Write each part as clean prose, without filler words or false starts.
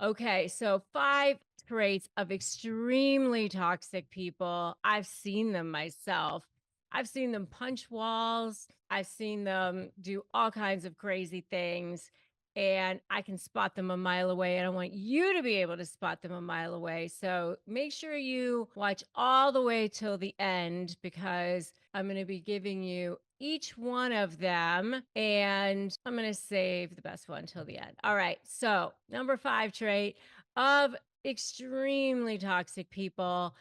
Okay, so 5 traits of extremely toxic people. I've seen them myself. I've seen them punch walls. I've seen them do all kinds of crazy things, and I can spot them a mile away. And I want you to be able to spot them a mile away. So make sure you watch all the way till the end because I'm going to be giving you each one of them, and I'm going to save the best one till the end. All right. So, number 5 trait of extremely toxic people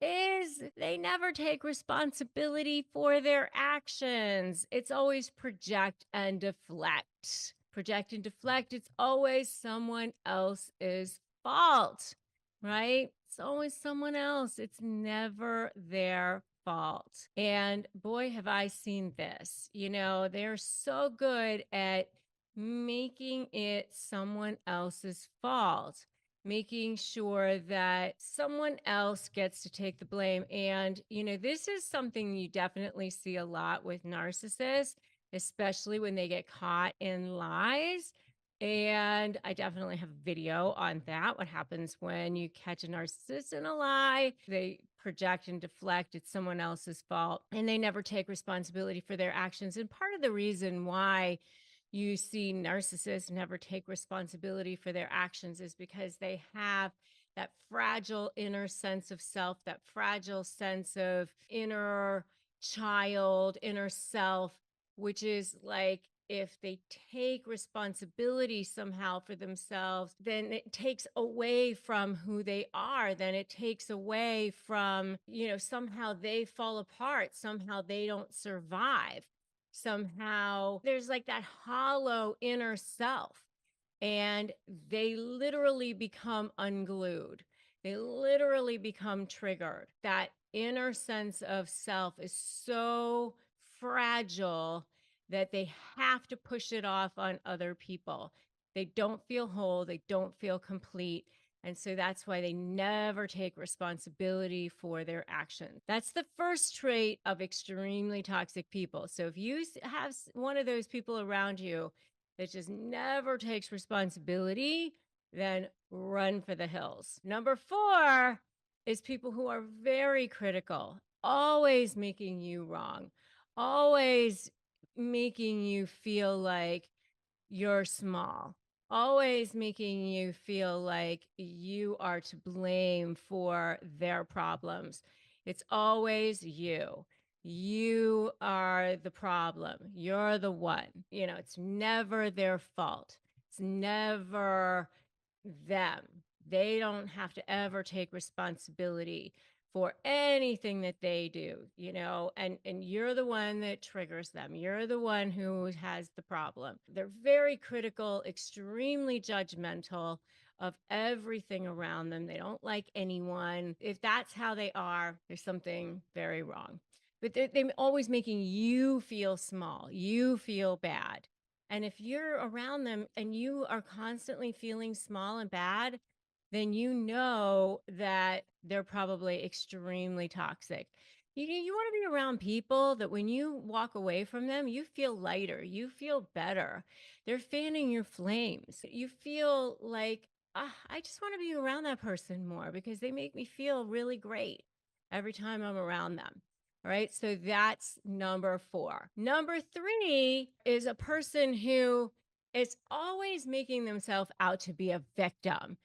is they never take responsibility for their actions. It's always project and deflect. Project and deflect. It's always someone else's fault, right? It's always someone else. It's never their fault. And boy, have I seen this. They're so good at making it someone else's fault, making sure that someone else gets to take the blame. And, this is something you definitely see a lot with narcissists, especially when they get caught in lies. And I definitely have a video on that. What happens when you catch a narcissist in a lie? They project and deflect. It's someone else's fault. And they never take responsibility for their actions. And part of the reason why you see narcissists never take responsibility for their actions is because they have that fragile inner sense of self, that fragile sense of inner child, inner self, which is like if they take responsibility somehow for themselves, then it takes away from who they are. Then it takes away from, somehow they fall apart, somehow they don't survive. Somehow there's like that hollow inner self, and they literally become unglued. They literally become triggered. That inner sense of self is so fragile that they have to push it off on other people. They don't feel whole, they don't feel complete. And so that's why they never take responsibility for their actions. That's the first trait of extremely toxic people. So if you have one of those people around you that just never takes responsibility, then run for the hills. Number 4 is people who are very critical, always making you wrong, always making you feel like you're small, always making you feel like you are to blame for their problems. It's always you. You are the problem. You're the one. It's never their fault. It's never them. They don't have to ever take responsibility for anything that they do, and you're the one that triggers them. You're the one who has the problem. They're very critical, extremely judgmental of everything around them. They don't like anyone. If that's how they are, there's something very wrong. But they're always making you feel small, you feel bad. And if you're around them and you are constantly feeling small and bad, then you know that they're probably extremely toxic. You want to be around people that when you walk away from them, you feel lighter, you feel better. They're fanning your flames. You feel like, I just want to be around that person more because they make me feel really great every time I'm around them. All right. So that's number 4. Number 3 is a person who is always making themselves out to be a victim.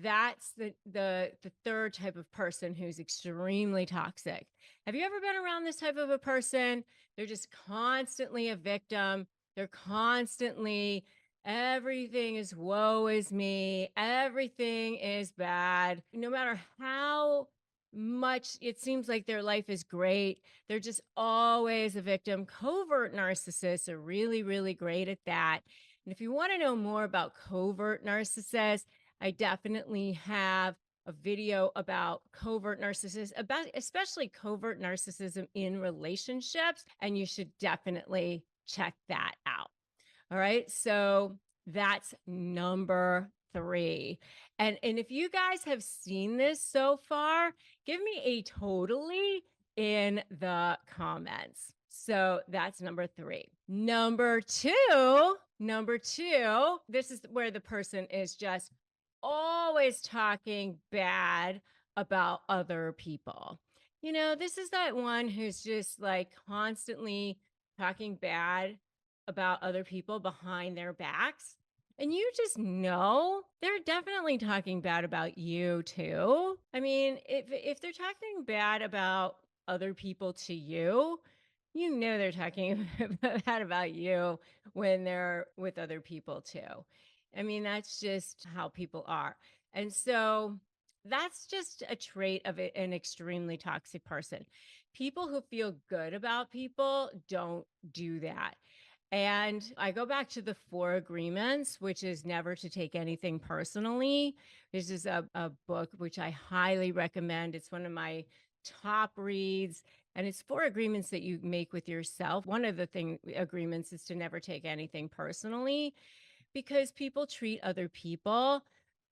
That's the third type of person who's extremely toxic. Have you ever been around this type of a person? They're just constantly a victim. They're constantly, everything is woe is me. Everything is bad. No matter how much it seems like their life is great, they're just always a victim. Covert narcissists are really, really great at that. And if you want to know more about covert narcissists, I definitely have a video about covert narcissists, about especially covert narcissism in relationships, and you should definitely check that out. All right. So that's number 3. And if you guys have seen this so far, give me a totally in the comments. So that's number 3. Number 2, this is where the person is just always talking bad about other people. This is that one who's just like constantly talking bad about other people behind their backs. And you just know they're definitely talking bad about you too. I mean, if they're talking bad about other people to you, you know they're talking bad about you when they're with other people too. I mean, that's just how people are. And so that's just a trait of an extremely toxic person. People who feel good about people don't do that. And I go back to the four agreements, which is never to take anything personally. This is a book which I highly recommend. It's one of my top reads. And it's four agreements that you make with yourself. One of the agreements is to never take anything personally, because people treat other people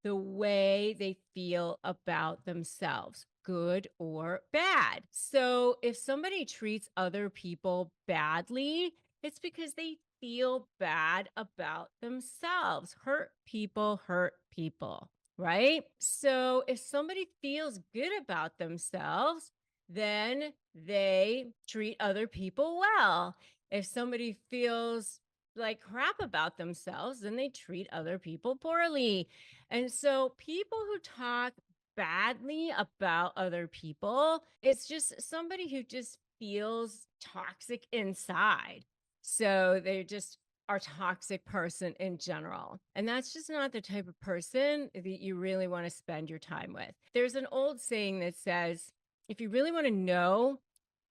the way they feel about themselves, good or bad. So if somebody treats other people badly, it's because they feel bad about themselves. Hurt people hurt people, right? So if somebody feels good about themselves, then they treat other people well. If somebody feels like crap about themselves, then they treat other people poorly. And so people who talk badly about other people, it's just somebody who just feels toxic inside. So they just are a toxic person in general. And that's just not the type of person that you really want to spend your time with. There's an old saying that says, if you really want to know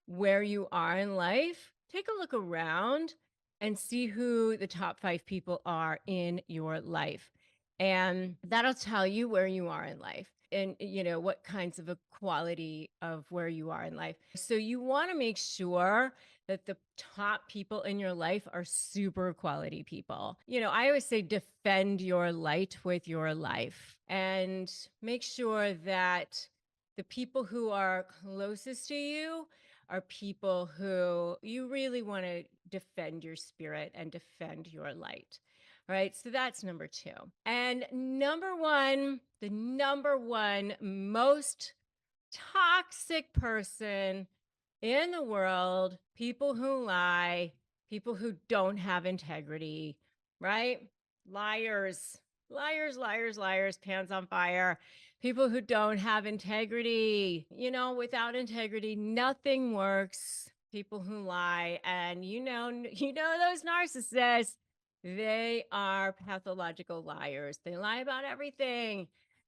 where you are in life, take a look around and see who the top 5 people are in your life. And that'll tell you where you are in life and what kinds of a quality of where you are in life. So you want to make sure that the top people in your life are super quality people. I always say defend your light with your life and make sure that the people who are closest to you are people who you really want to defend your spirit and defend your light. Right. So that's number 2. And number 1, the number 1 most toxic person in the world, people who lie, people who don't have integrity, right? Liars, liars, liars, liars, pants on fire. People who don't have integrity. Without integrity, nothing works. People who lie. And those narcissists, they are pathological liars. They lie about everything.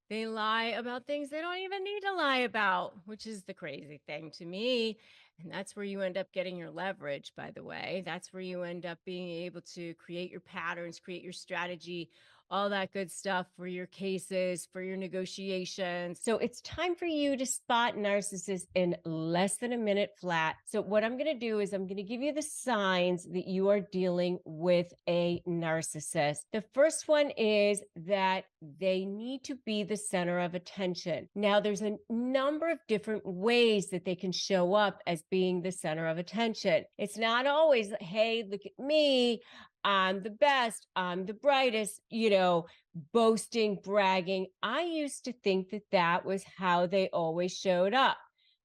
They lie about things they don't even need to lie about, which is the crazy thing to me. And that's where you end up getting your leverage, by the way. That's where you end up being able to create your patterns, create your strategy, all that good stuff for your cases, for your negotiations. So it's time for you to spot narcissists in less than a minute flat. So what I'm going to do is I'm going to give you the signs that you are dealing with a narcissist. The first one is that they need to be the center of attention. Now, there's a number of different ways that they can show up as being the center of attention. It's not always, hey, look at me, I'm the best, I'm the brightest, boasting, bragging. I used to think that that was how they always showed up.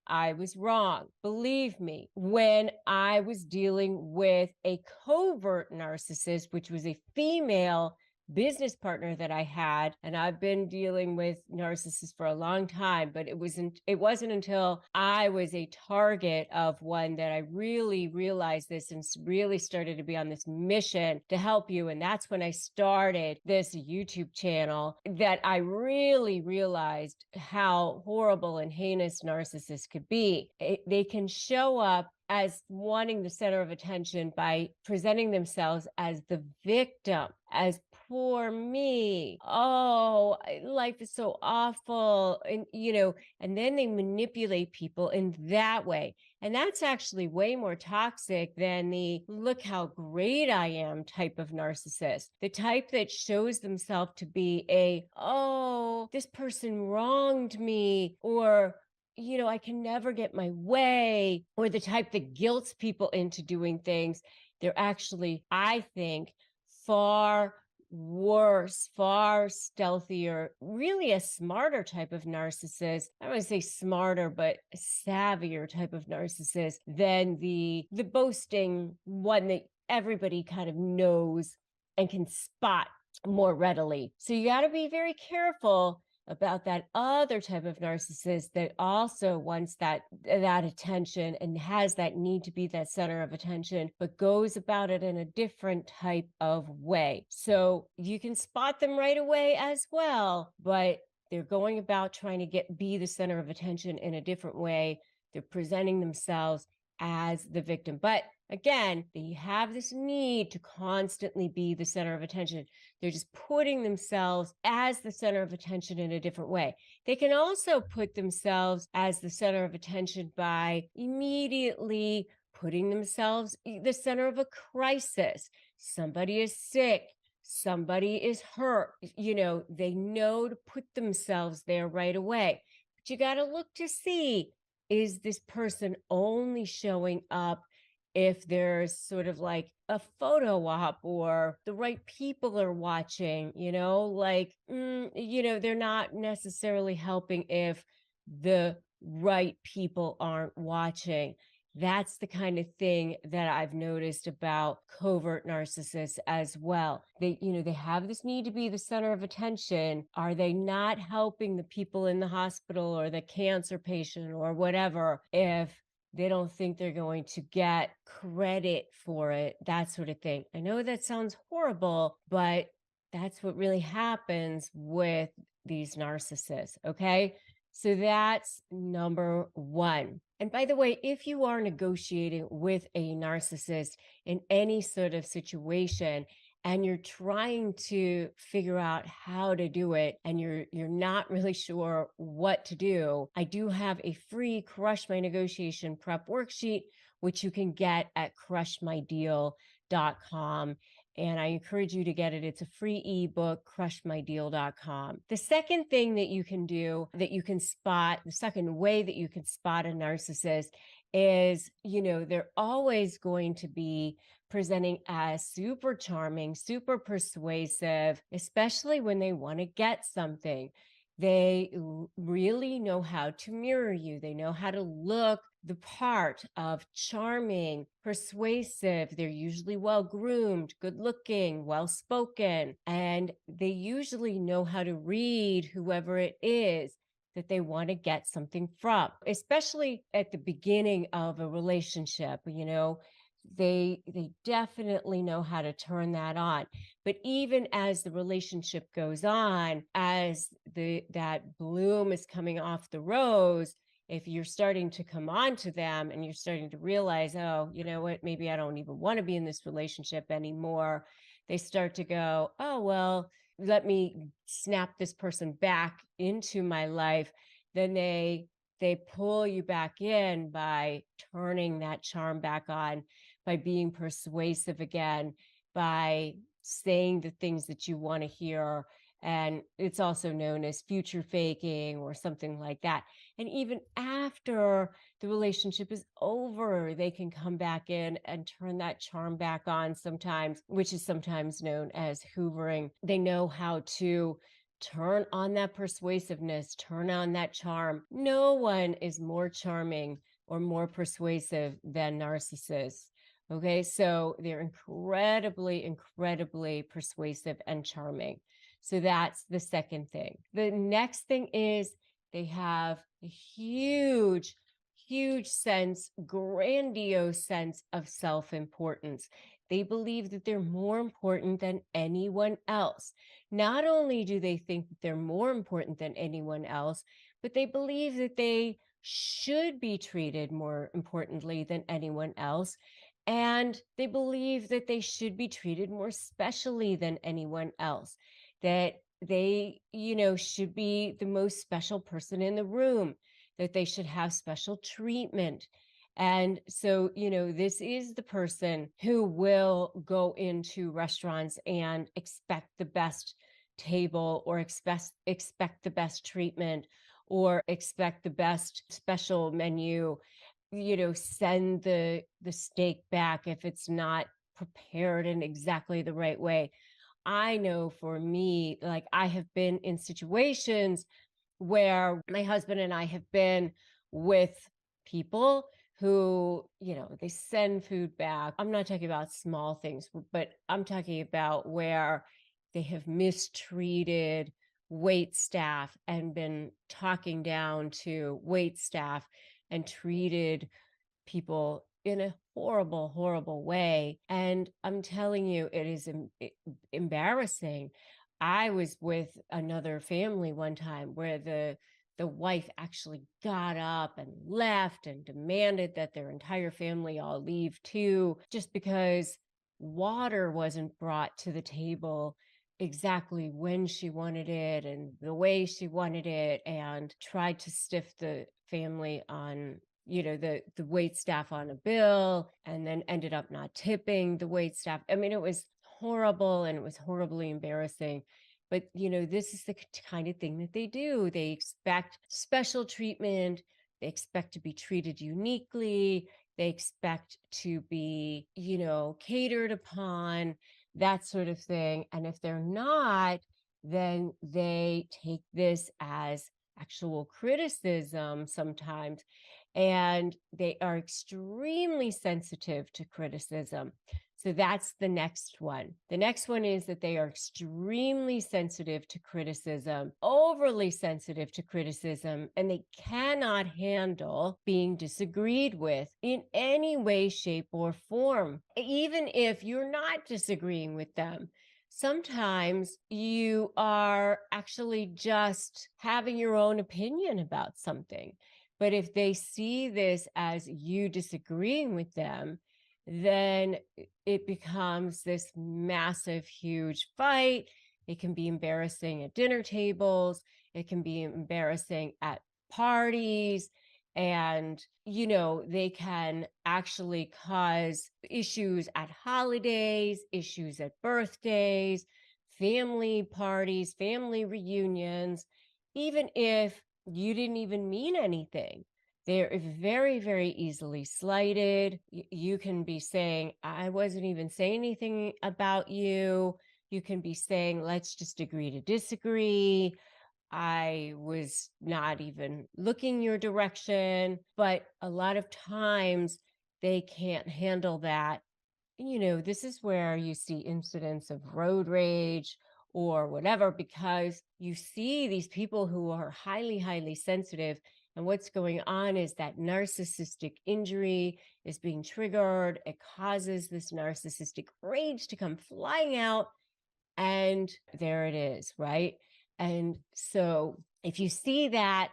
I was wrong. Believe me, when I was dealing with a covert narcissist, which was a female business partner that I had, and I've been dealing with narcissists for a long time, but it wasn't until I was a target of one that I really realized this and really started to be on this mission to help you. And that's when I started this YouTube channel, that I really realized how horrible and heinous narcissists could be. They can show up as wanting the center of attention by presenting themselves as the victim, as poor me. Oh, life is so awful. And then they manipulate people in that way. And that's actually way more toxic than the look how great I am type of narcissist. The type that shows themselves to be oh, this person wronged me, or I can never get my way, or the type that guilts people into doing things. They're actually, I think, far worse, far stealthier, really a smarter type of narcissist. I don't want to say smarter, but a savvier type of narcissist than the boasting one that everybody kind of knows and can spot more readily. So you got to be very careful about that other type of narcissist that also wants that attention and has that need to be that center of attention, but goes about it in a different type of way. So you can spot them right away as well, but they're going about trying to be the center of attention in a different way. They're presenting themselves as the victim. But again, they have this need to constantly be the center of attention. They're just putting themselves as the center of attention in a different way. They can also put themselves as the center of attention by immediately putting themselves the center of a crisis. Somebody is sick. Somebody is hurt. They know to put themselves there right away. But you got to look to see, is this person only showing up if there's sort of like a photo op or the right people are watching, they're not necessarily helping if the right people aren't watching. That's the kind of thing that I've noticed about covert narcissists as well. They have this need to be the center of attention. Are they not helping the people in the hospital or the cancer patient or whatever if they don't think they're going to get credit for it, that sort of thing? I know that sounds horrible, but that's what really happens with these narcissists. Okay. So that's number one. And by the way, if you are negotiating with a narcissist in any sort of situation, and you're trying to figure out how to do it and you're not really sure what to do, I do have a free Crush My Negotiation Prep worksheet, which you can get at crushmydeal.com. And I encourage you to get it. It's a free ebook, crushmydeal.com. The second thing that you can do, that you can spot, the second way that you can spot a narcissist is, they're always going to be presenting as super charming, super persuasive, especially when they want to get something. They really know how to mirror you. They know how to look the part of charming, persuasive. They're usually well groomed, good looking, well spoken, and they usually know how to read whoever it is that they want to get something from, especially at the beginning of a relationship. They definitely know how to turn that on. But even as the relationship goes on, as that bloom is coming off the rose, if you're starting to come on to them and you're starting to realize, oh, you know what, maybe I don't even want to be in this relationship anymore, they start to go, oh, well, let me snap this person back into my life. Then they pull you back in by turning that charm back on, by being persuasive again, by saying the things that you want to hear. And it's also known as future faking or something like that. And even after the relationship is over, they can come back in and turn that charm back on sometimes, which is sometimes known as hoovering. They know how to turn on that persuasiveness, turn on that charm. No one is more charming or more persuasive than narcissists. Okay, so they're incredibly, incredibly persuasive and charming. So that's the second thing. The next thing is they have a huge, huge sense, grandiose sense of self-importance. They believe that they're more important than anyone else. Not only do they think that they're more important than anyone else, but they believe that they should be treated more importantly than anyone else. And they believe that they should be treated more specially than anyone else, that they, should be the most special person in the room, that they should have special treatment. And so, this is the person who will go into restaurants and expect the best table or expect the best treatment or expect the best special menu, send the steak back if it's not prepared in exactly the right way. I know for me, like I have been in situations where my husband and I have been with people who, they send food back. I'm not talking about small things, but I'm talking about where they have mistreated wait staff and been talking down to wait staff and treated people in a horrible, horrible way. And I'm telling you, it is embarrassing. I was with another family one time where the wife actually got up and left and demanded that their entire family all leave too, just because water wasn't brought to the table exactly when she wanted it and the way she wanted it, and tried to stiff the family on the wait staff on a bill, and then ended up not tipping the wait staff. I mean, it was horrible and it was horribly embarrassing. But this is the kind of thing that they do. They expect special treatment. They expect to be treated uniquely. They expect to be catered upon, that sort of thing. And if they're not, then they take this as actual criticism sometimes, and they are extremely sensitive to criticism. So that's the next one. The next one is that they are extremely sensitive to criticism, overly sensitive to criticism, and they cannot handle being disagreed with in any way, shape, or form. Even if you're not disagreeing with them, sometimes you are actually just having your own opinion about something. But if they see this as you disagreeing with them, then it becomes this massive, huge fight. It can be embarrassing at dinner tables. It can be embarrassing at parties. And, they can actually cause issues at holidays, issues at birthdays, family parties, family reunions, even if you didn't even mean anything. They're very, very easily slighted. You can be saying, I wasn't even saying anything about you. You can be saying, let's just agree to disagree. I was not even looking your direction. But a lot of times they can't handle that. This is where you see incidents of road rage or whatever, because you see these people who are highly, highly sensitive. And what's going on is that narcissistic injury is being triggered. It causes this narcissistic rage to come flying out. And there it is, right? And so if you see that,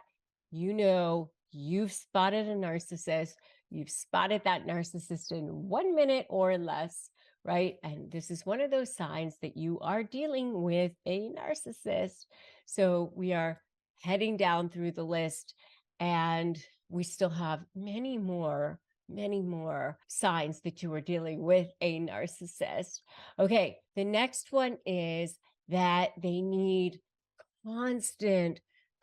you've spotted a narcissist. You've spotted that narcissist in 1 minute or less, right? And this is one of those signs that you are dealing with a narcissist. So we are heading down through the list, and we still have many more signs that you are dealing with a narcissist. Okay, the next one is that they need constant,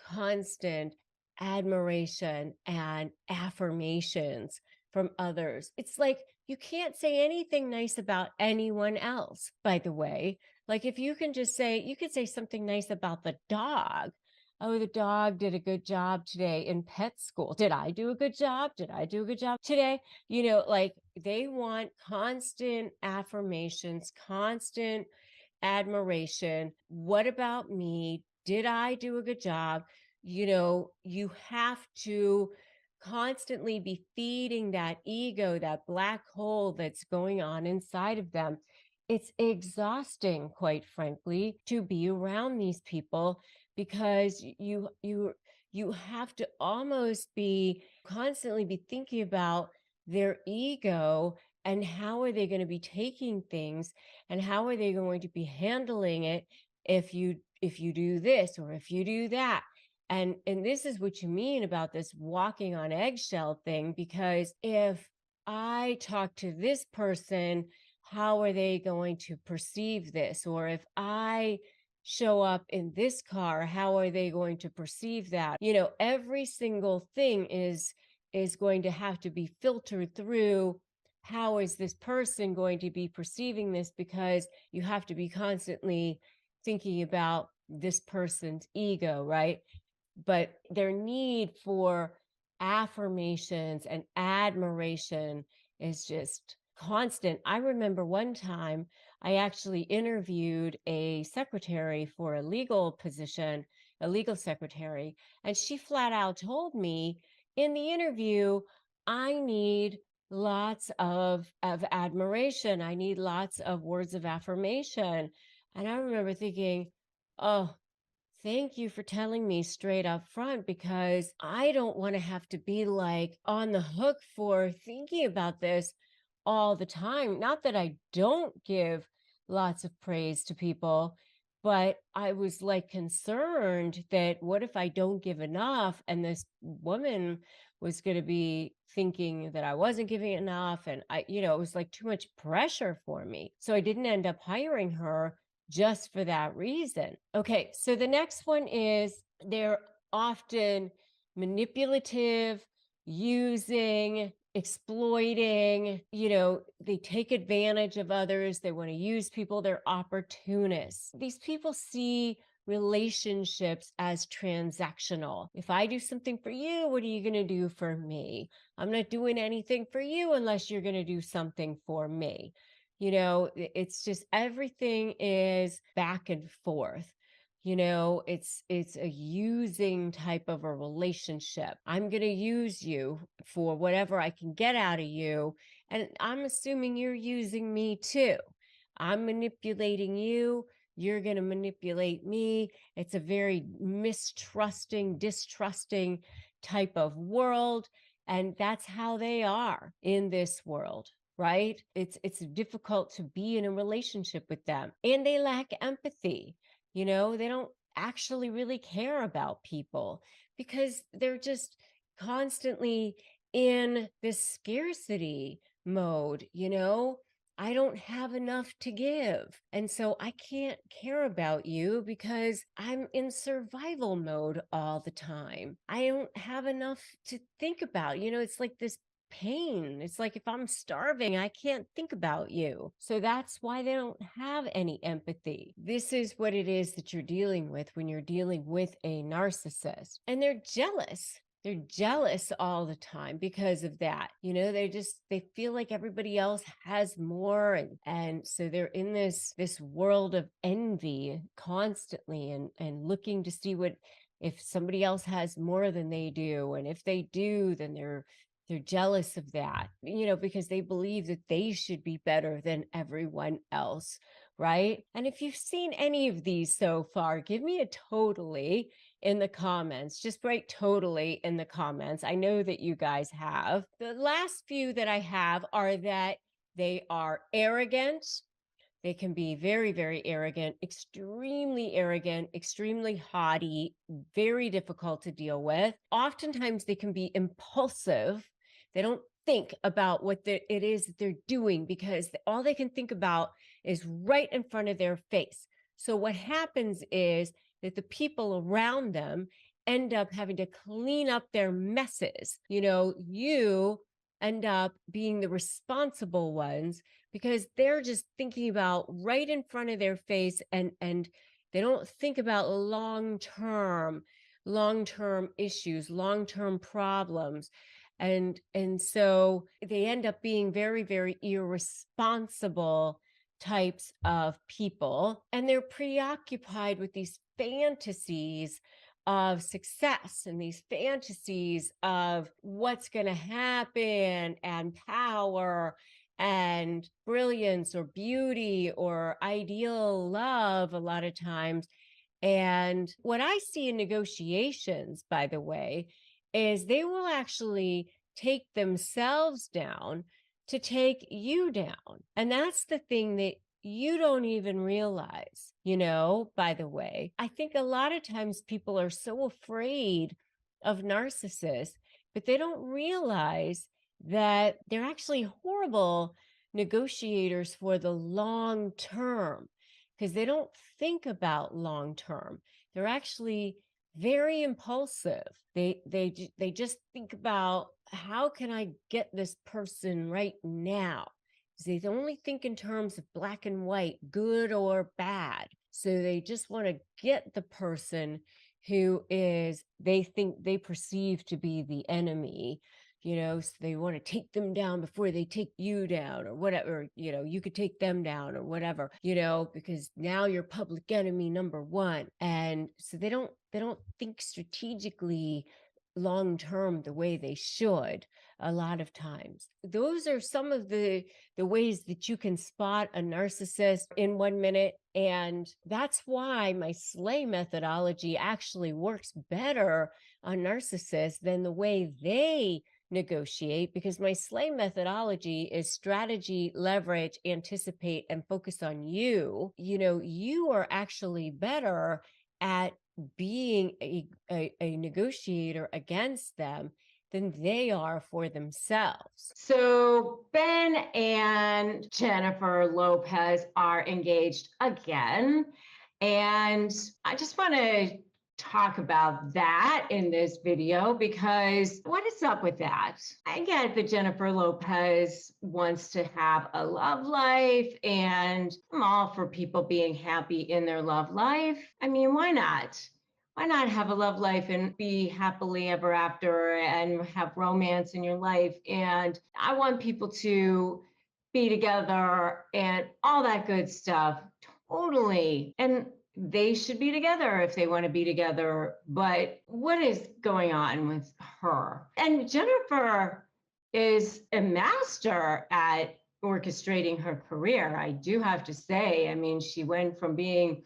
constant admiration and affirmations from others. It's like you can't say anything nice about anyone else, by the way. Like if you can just say, you could say something nice about the dog. Oh, the dog did a good job today in pet school. Did I do a good job? Did I do a good job today? Like they want constant affirmations, constant admiration. What about me? Did I do a good job? You have to constantly be feeding that ego, that black hole that's going on inside of them. It's exhausting, quite frankly, to be around these people, because you have to almost be constantly be thinking about their ego and how are they going to be taking things, and how are they going to be handling it if you do this or if you do that. And this is what you mean about this walking on eggshell thing, because if I talk to this person, how are they going to perceive this? Or if I show up in this car, how are they going to perceive that? Every single thing is going to have to be filtered through how is this person going to be perceiving this? Because you have to be constantly thinking about this person's ego, right? But their need for affirmations and admiration is just constant. I remember one time I actually interviewed a secretary for a legal position, a legal secretary, and she flat out told me in the interview, I need lots of admiration. I need lots of words of affirmation. And I remember thinking, oh, thank you for telling me straight up front, because I don't want to have to be like on the hook for thinking about this all the time. Not that I don't give lots of praise to people, but I was like concerned that what if I don't give enough and this woman was going to be thinking that I wasn't giving enough, and it was like too much pressure for me. So I didn't end up hiring her just for that reason. Okay, so the next one is they're often manipulative, using, exploiting, they take advantage of others, they want to use people, they're opportunists. These people see relationships as transactional. If I do something for you, what are you going to do for me? I'm not doing anything for you unless you're going to do something for me. It's just everything is back and forth. It's a using type of a relationship. I'm going to use you for whatever I can get out of you, and I'm assuming you're using me too. I'm manipulating you, you're going to manipulate me. It's a very mistrusting, distrusting type of world, and that's how they are in this world. Right? It's difficult to be in a relationship with them, and they lack empathy. They don't actually really care about people because they're just constantly in this scarcity mode. I don't have enough to give, and so I can't care about you because I'm in survival mode all the time. I don't have enough to think about. It's like this pain. It's like if I'm starving, I can't think about you. So that's why they don't have any empathy. This is what it is that you're dealing with when you're dealing with a narcissist. And they're jealous. They're jealous all the time because of that. They feel like everybody else has more, and so they're in this world of envy constantly, and looking to see what if somebody else has more than they do, and if they do, then they're jealous of that, because they believe that they should be better than everyone else, right? And if you've seen any of these so far, give me a totally in the comments. Just write totally in the comments. I know that you guys have. The last few that I have are that they are arrogant. They can be very, very arrogant, extremely haughty, very difficult to deal with. Oftentimes, they can be impulsive. They don't think about what it is that they're doing because all they can think about is right in front of their face. So what happens is that the people around them end up having to clean up their messes. You end up being the responsible ones because they're just thinking about right in front of their face, and they don't think about long-term issues, long-term problems. And so they end up being very, very irresponsible types of people, and they're preoccupied with these fantasies of success and these fantasies of what's going to happen, and power and brilliance or beauty or ideal love a lot of times. And what I see in negotiations, by the way, is they will actually take themselves down to take you down. And that's the thing that you don't even realize, by the way. I think a lot of times people are so afraid of narcissists, but they don't realize that they're actually horrible negotiators for the long term, because they don't think about long term. They're actually very impulsive. They just think about, how can I get this person right now? They only think in terms of black and white, good or bad. So they just want to get the person who is, they think they perceive to be the enemy, so they want to take them down before they take you down, or whatever, you could take them down or whatever, because now you're public enemy number one. And so they don't think strategically long term the way they should a lot of times. Those are some of the ways that you can spot a narcissist in 1 minute. And that's why my SLAY methodology actually works better on narcissists than the way they negotiate, because my SLAY methodology is strategy, leverage, anticipate, and focus on you. You are actually better at being a negotiator against them than they are for themselves. So Ben and Jennifer Lopez are engaged again. And I just want to talk about that in this video, because what is up with that? I get that Jennifer Lopez wants to have a love life, and I'm all for people being happy in their love life. I mean, why not? Why not have a love life and be happily ever after and have romance in your life? And I want people to be together and all that good stuff. Totally. And they should be together if they want to be together. But what is going on with her? And Jennifer is a master at orchestrating her career, I do have to say. I mean, she went from being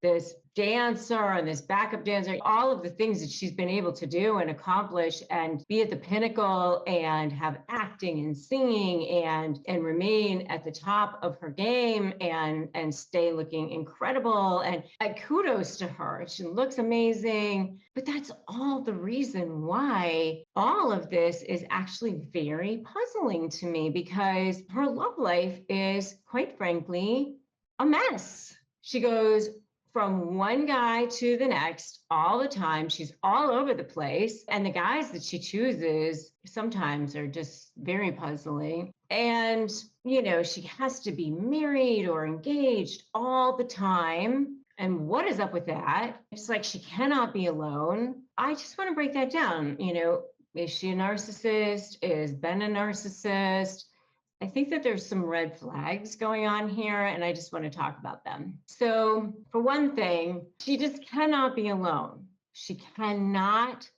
this dancer and this backup dancer, all of the things that she's been able to do and accomplish and be at the pinnacle and have acting and singing and remain at the top of her game and stay looking incredible. And kudos to her. She looks amazing. But that's all the reason why all of this is actually very puzzling to me, because her love life is, quite frankly, a mess. She goes from one guy to the next all the time. She's all over the place. And the guys that she chooses sometimes are just very puzzling. And, she has to be married or engaged all the time. And what is up with that? It's like she cannot be alone. I just want to break that down. Is she a narcissist? Is Ben a narcissist? I think that there's some red flags going on here, and I just want to talk about them. So, for one thing, she just cannot be alone. She cannot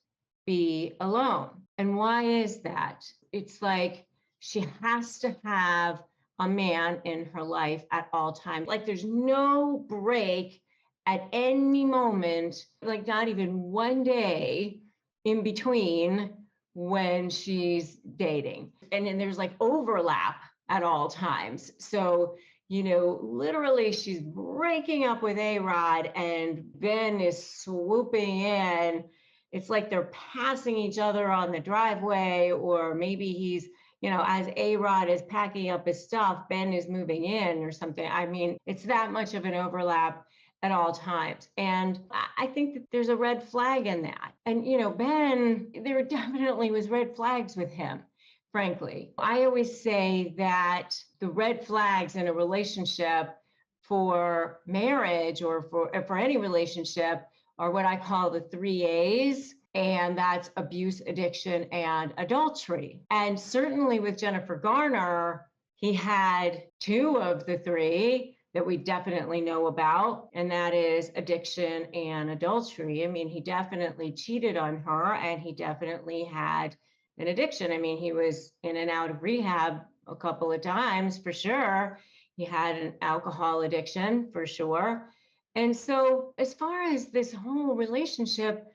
be alone. And why is that? It's like she has to have a man in her life at all times. Like there's no break at any moment, like not even one day in between when she's dating. And then there's like overlap at all times. So, literally she's breaking up with A-Rod and Ben is swooping in. It's like they're passing each other on the driveway, or maybe he's, as A-Rod is packing up his stuff, Ben is moving in or something. I mean, it's that much of an overlap at all times. And I think that there's a red flag in that. And, Ben, there definitely was red flags with him, frankly. I always say that the red flags in a relationship for marriage or for any relationship are what I call the 3 A's. And that's abuse, addiction, and adultery. And certainly with Jennifer Garner, he had 2 of the 3 that we definitely know about, and that is addiction and adultery. I mean, he definitely cheated on her, and he definitely had an addiction. I mean, he was in and out of rehab a couple of times for sure. He had an alcohol addiction for sure. And so as far as this whole relationship,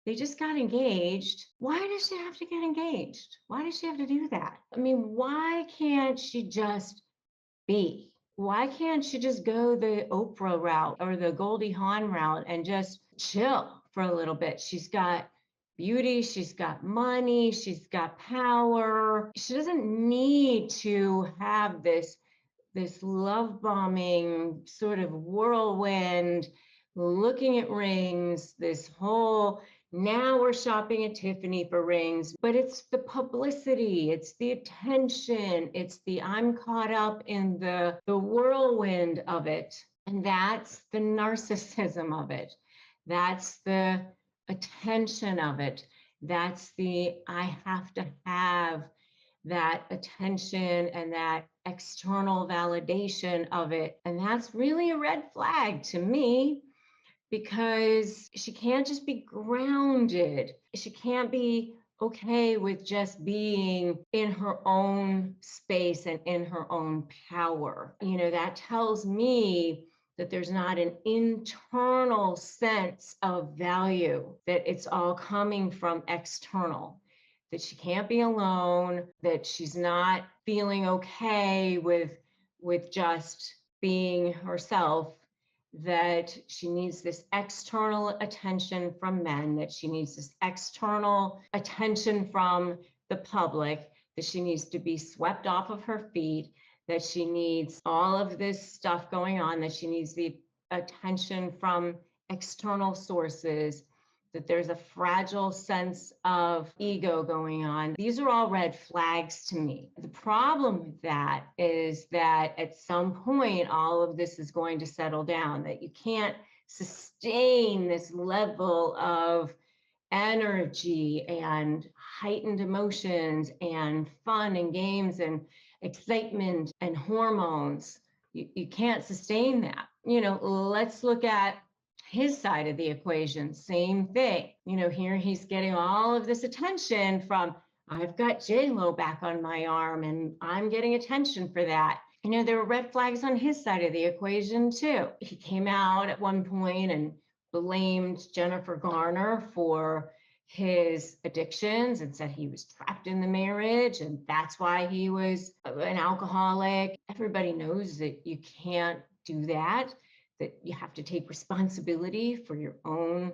they just got engaged. Why does she have to get engaged? Why does she have to do that? I mean, why can't she just be? Why can't she just go the Oprah route or the Goldie Hawn route and just chill for a little bit? She's got beauty, she's got money, she's got power. She doesn't need to have this love bombing sort of whirlwind looking at rings, this whole, now we're shopping at Tiffany for rings, but it's the publicity, it's the attention, it's the I'm caught up in the whirlwind of it. And that's the narcissism of it. That's the attention of it. That's the I have to have that attention and that external validation of it. And that's really a red flag to me, because she can't just be grounded. She can't be okay with just being in her own space and in her own power. That tells me that there's not an internal sense of value, that it's all coming from external, that she can't be alone, that she's not feeling okay with just being herself, that she needs this external attention from men, that she needs this external attention from the public, that she needs to be swept off of her feet, that she needs all of this stuff going on, that she needs the attention from external sources, that there's a fragile sense of ego going on. These are all red flags to me. The problem with that is that at some point, all of this is going to settle down, that you can't sustain this level of energy and heightened emotions and fun and games and excitement and hormones. You can't sustain that. Let's look at his side of the equation. Same thing. Here he's getting all of this attention from, I've got J-Lo back on my arm and I'm getting attention for that. There were red flags on his side of the equation too. He came out at one point and blamed Jennifer Garner for his addictions and said he was trapped in the marriage and that's why he was an alcoholic. Everybody knows that you can't do that, that you have to take responsibility for your own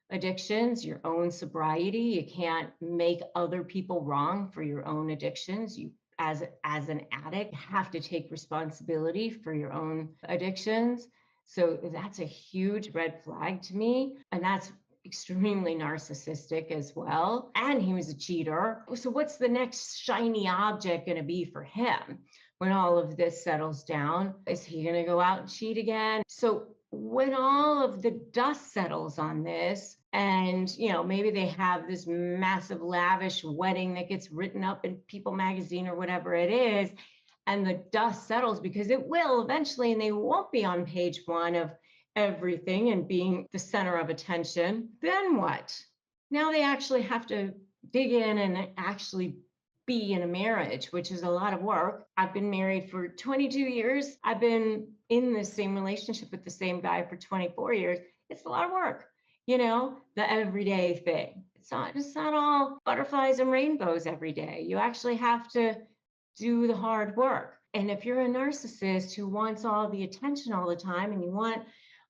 addictions, your own sobriety. You can't make other people wrong for your own addictions. You, as an addict, have to take responsibility for your own addictions. So that's a huge red flag to me. And that's extremely narcissistic as well. And he was a cheater. So what's the next shiny object going to be for him when all of this settles down? Is he going to go out and cheat again? So when all of the dust settles on this, and maybe they have this massive lavish wedding that gets written up in People magazine or whatever it is, and the dust settles, because it will eventually, and they won't be on page one of everything and being the center of attention, then what? Now they actually have to dig in and actually be in a marriage, which is a lot of work. I've been married for 22 years. I've been in the same relationship with the same guy for 24 years. It's a lot of work, the everyday thing. It's not all butterflies and rainbows every day. You actually have to do the hard work. And if you're a narcissist who wants all the attention all the time, and you want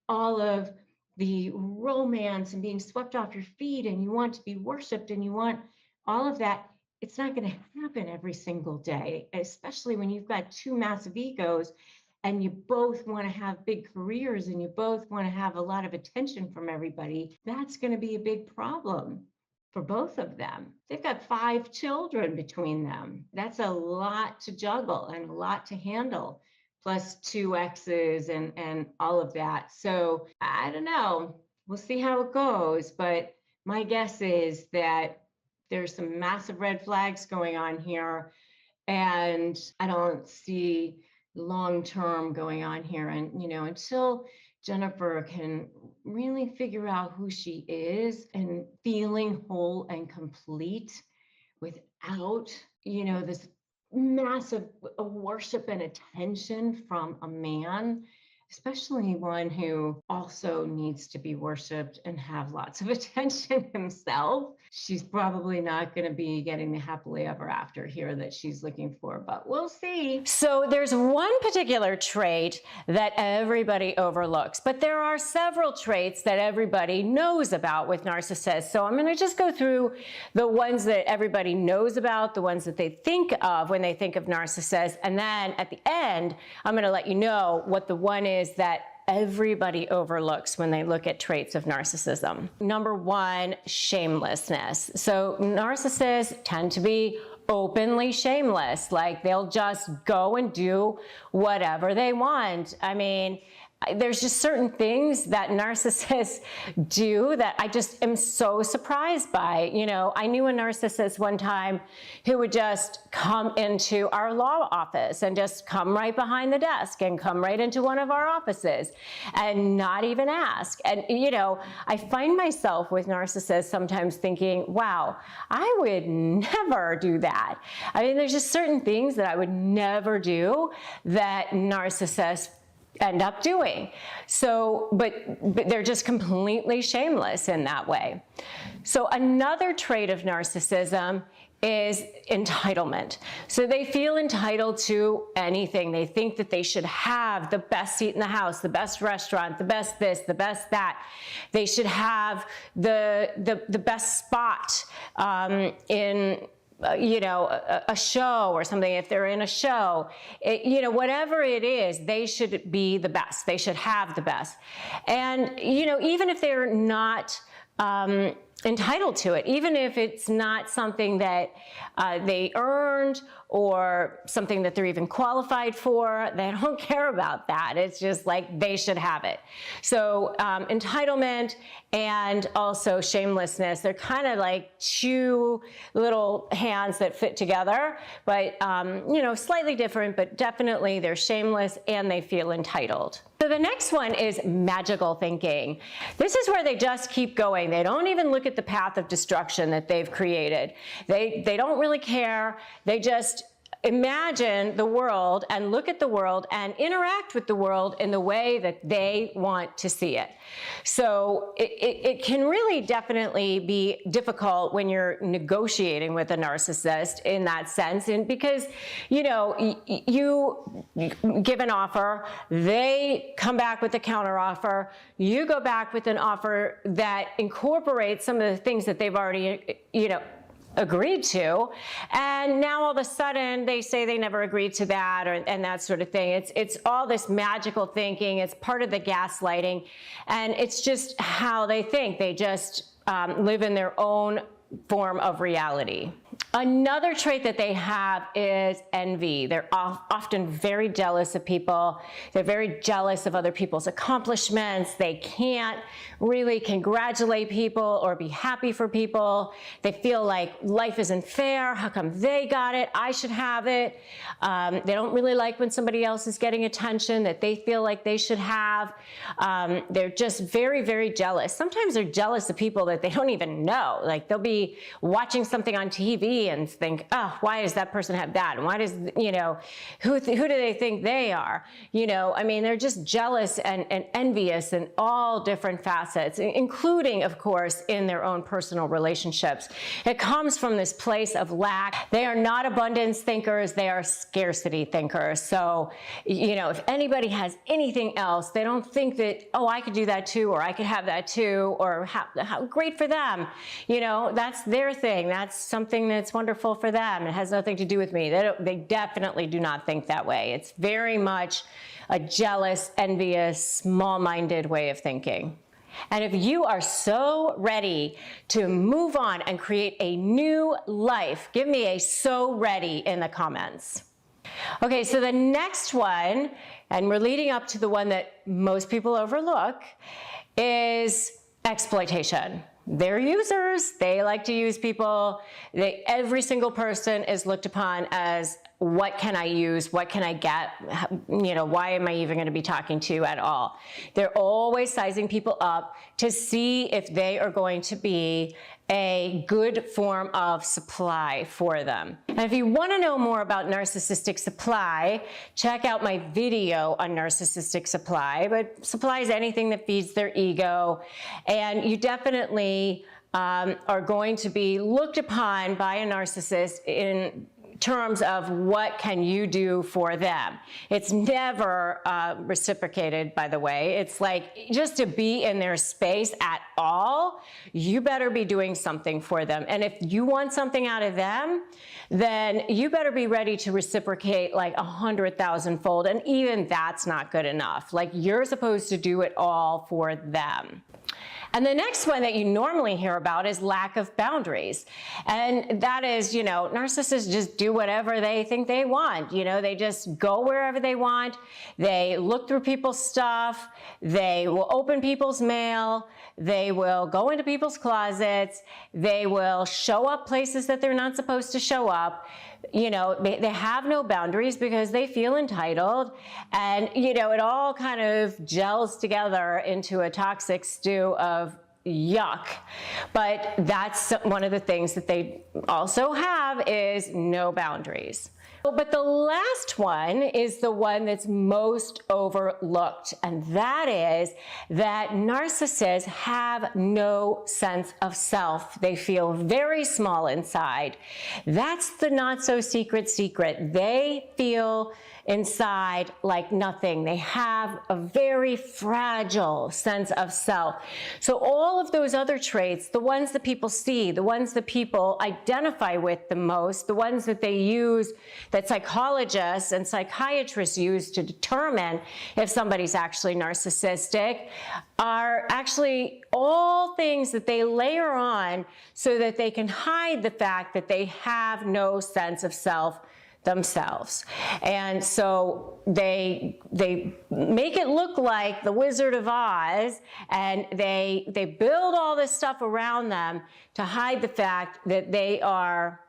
all of the romance and being swept off your feet, and you want to be worshiped, and you want all of that, it's not going to happen every single day, especially when you've got two massive egos and you both want to have big careers and you both want to have a lot of attention from everybody. That's going to be a big problem for both of them. They've got 5 children between them. That's a lot to juggle and a lot to handle, plus 2 exes and all of that. So I don't know. We'll see how it goes. But my guess is that there's some massive red flags going on here. And I don't see long-term going on here. And, until Jennifer can really figure out who she is and feeling whole and complete without, this massive worship and attention from a man, especially one who also needs to be worshiped and have lots of attention himself, she's probably not going to be getting the happily ever after here that she's looking for, but we'll see. So there's one particular trait that everybody overlooks, but there are several traits that everybody knows about with narcissists. So I'm going to just go through the ones that everybody knows about, the ones that they think of when they think of narcissists, and then at the end, I'm going to let you know what the one is that everybody overlooks when they look at traits of narcissism. Number one, shamelessness. So narcissists tend to be openly shameless. Like, they'll just go and do whatever they want. I mean, there's just certain things that narcissists do that I just am so surprised by. You know, I knew a narcissist one time who would just come into our law office and just come right behind the desk and come right into one of our offices and not even ask. And, you know, I find myself with narcissists sometimes thinking, wow, I would never do that. I mean, there's just certain things that I would never do that narcissists end up doing. So, but they're just completely shameless in that way. So another trait of narcissism is entitlement. So they feel entitled to anything. They think that they should have the best seat in the house, the best restaurant, the best this, the best that. They should have the best spot in you know, a show or something. If they're in a show, you know, whatever it is, they should be the best. They should have the best. And, you know, even if they're not entitled to it, even if it's not something that they earned or something that they're even qualified for, they don't care about that. It's just like they should have it. So entitlement and also shamelessness, they're kind of like two little hands that fit together, but you know, slightly different, but definitely they're shameless and they feel entitled. So the next one is magical thinking. This is where they just keep going. They don't even look at the path of destruction that they've created. They don't really care. They just imagine the world and look at the world and interact with the world in the way that they want to see it. So it can really definitely be difficult when you're negotiating with a narcissist in that sense. And because, you know, you give an offer, they come back with a counter offer, you go back with an offer that incorporates some of the things that they've already, you know, agreed to, and now all of a sudden they say they never agreed to that, and that sort of thing. It's all this magical thinking. It's part of the gaslighting, and it's just how they think. They just live in their own form of reality. Another trait that they have is envy. They're often very jealous of people. They're very jealous of other people's accomplishments. They can't really congratulate people or be happy for people. They feel like life isn't fair. How come they got it? I should have it. They don't really like when somebody else is getting attention that they feel like they should have. They're just very, very jealous. Sometimes they're jealous of people that they don't even know. Like, they'll be watching something on TV and think, oh, why does that person have that? And why does, you know, who do they think they are? You know, I mean, they're just jealous and envious in all different facets, including, of course, in their own personal relationships. It comes from this place of lack. They are not abundance thinkers. They are scarcity thinkers. So, you know, if anybody has anything else, they don't think that, oh, I could do that too, or I could have that too, or how great for them. You know, that's their thing. That's something that's wonderful for them. It has nothing to do with me. They definitely do not think that way. It's very much a jealous, envious, small-minded way of thinking. And if you are so ready to move on and create a new life, give me a "so ready" in the comments. Okay, so the next one, and we're leading up to the one that most people overlook, is exploitation. They're users. They like to use people. Every single person is looked upon as, what can I use? What can I get? You know, why am I even going to be talking to you at all? They're always sizing people up to see if they are going to be a good form of supply for them. And if you want to know more about narcissistic supply, check out my video on narcissistic supply. But supply is anything that feeds their ego, and you definitely are going to be looked upon by a narcissist in terms of what can you do for them. It's never reciprocated, by the way. It's like, just to be in their space at all, you better be doing something for them. And if you want something out of them, then you better be ready to reciprocate like 100,000-fold. And even that's not good enough. Like, you're supposed to do it all for them. And the next one that you normally hear about is lack of boundaries. And that is, narcissists just do whatever they think they want. They just go wherever they want. They look through people's stuff. They will open people's mail. They will go into people's closets. They will show up places that they're not supposed to show up. They have no boundaries because they feel entitled, and it all kind of gels together into a toxic stew of yuck. But that's one of the things that they also have, is no boundaries. But the last one is the one that's most overlooked, and that is that narcissists have no sense of self. They feel very small inside. That's the not so secret. They feel inside like nothing. They have a very fragile sense of self. So all of those other traits, the ones that people see, the ones that people identify with the most, the ones that they use, that psychologists and psychiatrists use to determine if somebody's actually narcissistic, are actually all things that they layer on so that they can hide the fact that they have no sense of self themselves. And so they make it look like the Wizard of Oz, and they build all this stuff around them to hide the fact that they are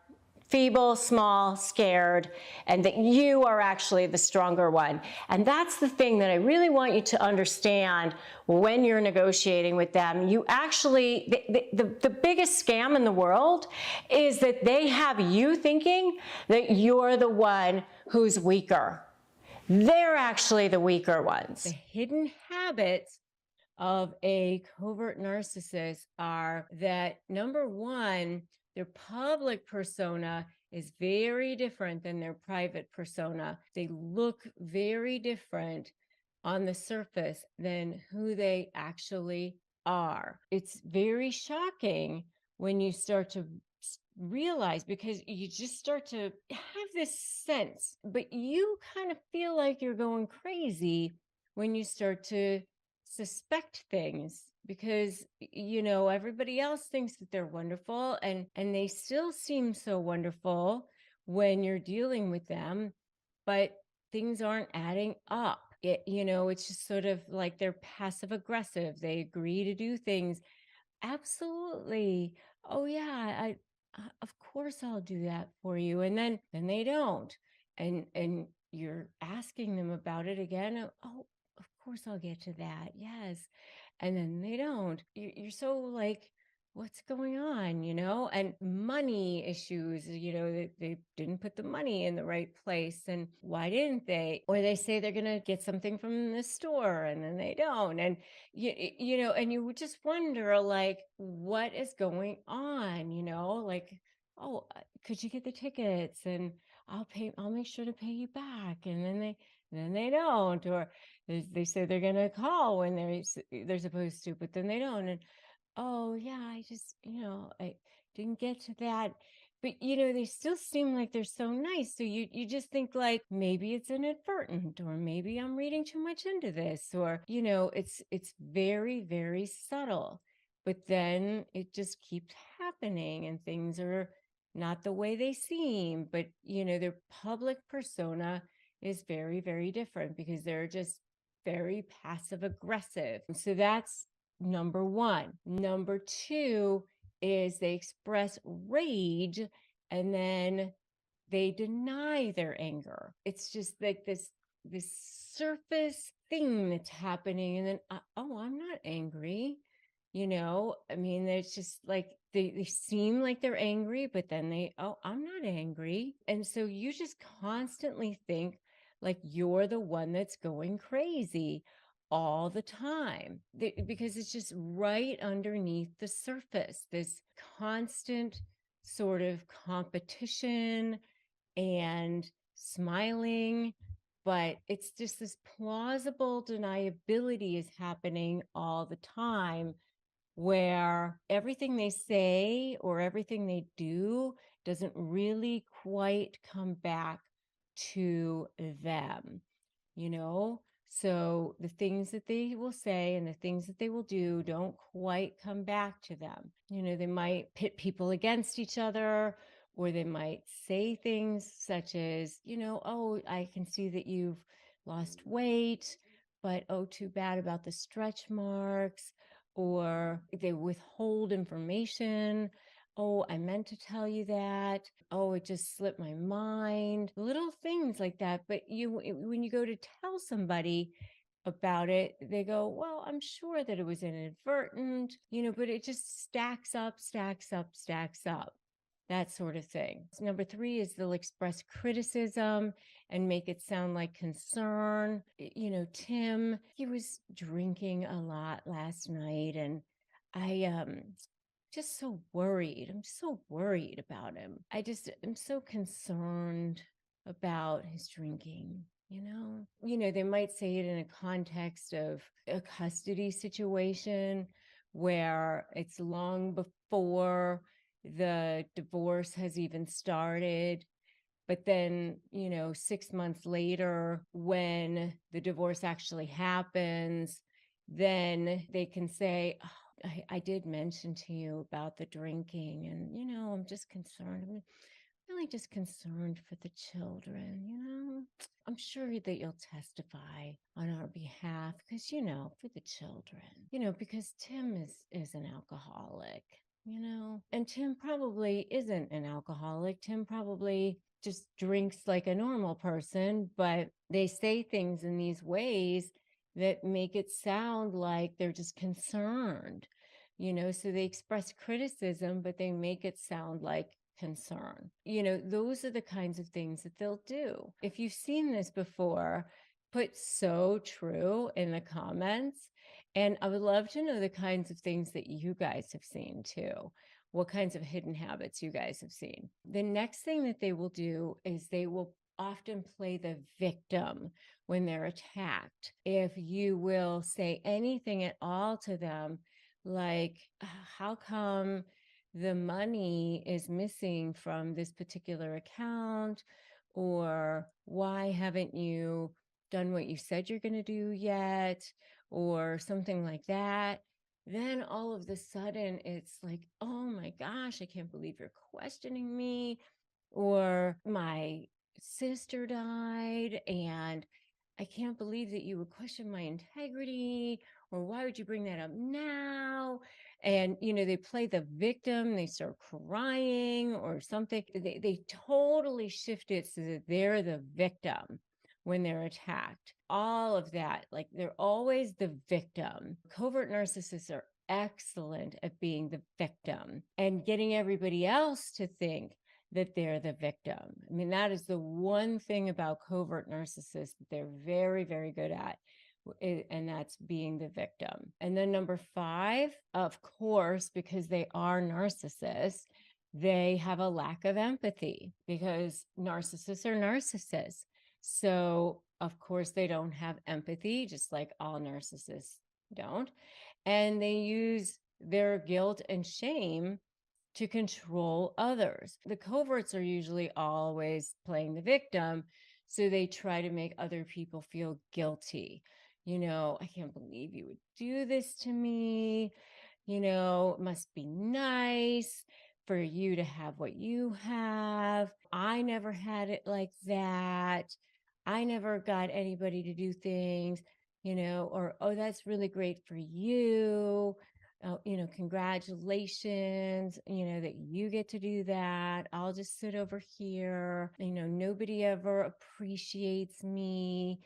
feeble, small, scared, and that you are actually the stronger one. And that's the thing that I really want you to understand when you're negotiating with them. You actually, the biggest scam in the world is that they have you thinking that you're the one who's weaker. They're actually the weaker ones. The hidden habits of a covert narcissist are that, number one, their public persona is very different than their private persona. They look very different on the surface than who they actually are. It's very shocking when you start to realize, because you just start to have this sense, but you kind of feel like you're going crazy when you start to suspect things, because everybody else thinks that they're wonderful, and they still seem so wonderful when you're dealing with them, but things aren't adding up. It's just sort of like they're passive aggressive. They agree to do things. Absolutely. Oh yeah, of course I'll do that for you. And then they don't. And you're asking them about it again. Oh, of course I'll get to that. Yes. And then they don't. You're so like, what's going on, and money issues, they didn't put the money in the right place. And why didn't they? Or they say they're going to get something from the store and then they don't. And, and you would just wonder, like, what is going on, like, oh, could you get the tickets? And I'll make sure to pay you back. And then they don't. Or they say they're going to call when they're supposed to, but then they don't. And oh yeah, I just, I didn't get to that. But they still seem like they're so nice. So you just think like, maybe it's inadvertent, or maybe I'm reading too much into this, or it's very, very subtle. But then it just keeps happening and things are not the way they seem. But their public persona is very, very different, because they're just very passive aggressive. So that's number one. Number two is they express rage and then they deny their anger. It's just like this surface thing that's happening. And then, oh, I'm not angry. I mean, it's just like they seem like they're angry, but then oh, I'm not angry. And so you just constantly think like you're the one that's going crazy all the time, because it's just right underneath the surface, this constant sort of competition and smiling, but it's just this plausible deniability is happening all the time, where everything they say or everything they do doesn't really quite come back to them, you know? So the things that they will say and the things that they will do don't quite come back to them. You know, they might pit people against each other, or they might say things such as, oh, I can see that you've lost weight, but oh, too bad about the stretch marks. Or they withhold information. Oh, I meant to tell you that. Oh, it just slipped my mind. Little things like that. But when you go to tell somebody about it, they go, well, I'm sure that it was inadvertent, but it just stacks up, stacks up, stacks up. That sort of thing. Number 3 is they'll express criticism and make it sound like concern. Tim, he was drinking a lot last night, and I just so worried. I'm so worried about him. I'm so concerned about his drinking. They might say it in a context of a custody situation where it's long before the divorce has even started. But then, 6 months later, when the divorce actually happens, then they can say, oh, I did mention to you about the drinking, and, I'm just concerned. I'm really just concerned for the children. I'm sure that you'll testify on our behalf because, for the children, because Tim is an alcoholic. And Tim probably isn't an alcoholic. Tim probably just drinks like a normal person, but they say things in these ways that make it sound like they're just concerned, so they express criticism, but they make it sound like concern. Those are the kinds of things that they'll do. If you've seen this before, put "so true" in the comments. And I would love to know the kinds of things that you guys have seen too. What kinds of hidden habits you guys have seen. The next thing that they will do is they will often play the victim when they're attacked. If you will say anything at all to them, like, how come the money is missing from this particular account? Or why haven't you done what you said you're going to do yet? Or something like that. Then all of a sudden it's like, oh my gosh, I can't believe you're questioning me. Or my sister died and I can't believe that you would question my integrity. Or why would you bring that up now? And, they play the victim, they start crying or something. They totally shift it so that they're the victim when they're attacked. All of that, like they're always the victim. Covert narcissists are excellent at being the victim and getting everybody else to think that they're the victim. I mean, that is the one thing about covert narcissists that they're very, very good at. And that's being the victim. And then number 5, of course, because they are narcissists, they have a lack of empathy because narcissists are narcissists. So, of course, they don't have empathy, just like all narcissists don't. And they use their guilt and shame to control others. The coverts are usually always playing the victim. So they try to make other people feel guilty. I can't believe you would do this to me. It must be nice for you to have what you have. I never had it like that. I never got anybody to do things, or, oh, that's really great for you. Oh, congratulations, that you get to do that. I'll just sit over here. Nobody ever appreciates me.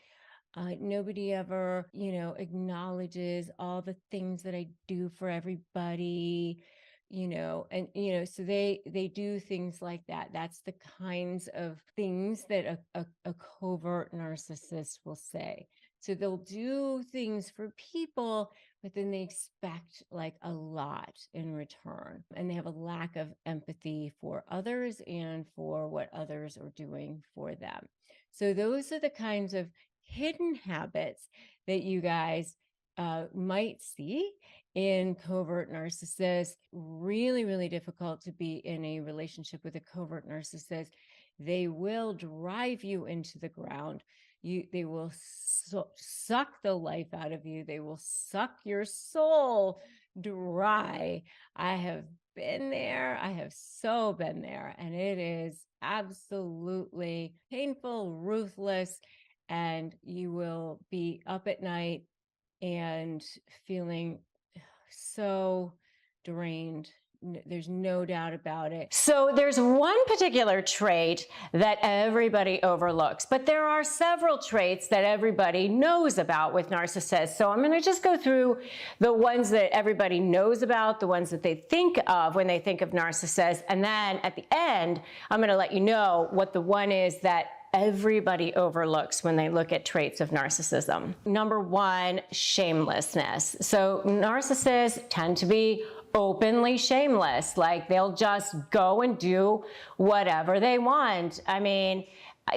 Nobody ever, acknowledges all the things that I do for everybody, and, so they do things like that. That's the kinds of things that a covert narcissist will say. So they'll do things for people, but then they expect like a lot in return. And they have a lack of empathy for others and for what others are doing for them. So those are the kinds of hidden habits that you guys might see in covert narcissists. Really, really difficult to be in a relationship with a covert narcissist. They will drive you into the ground. They will suck the life out of you. They will suck your soul dry. I have been there. I have so been there. And it is absolutely painful, ruthless, and you will be up at night and feeling so drained. There's no doubt about it. So there's one particular trait that everybody overlooks, but there are several traits that everybody knows about with narcissists. So I'm going to just go through the ones that everybody knows about, the ones that they think of when they think of narcissists. And then at the end, I'm going to let you know what the one is that everybody overlooks when they look at traits of narcissism. Number one, shamelessness. So narcissists tend to be openly shameless. Like they'll just go and do whatever they want. I mean,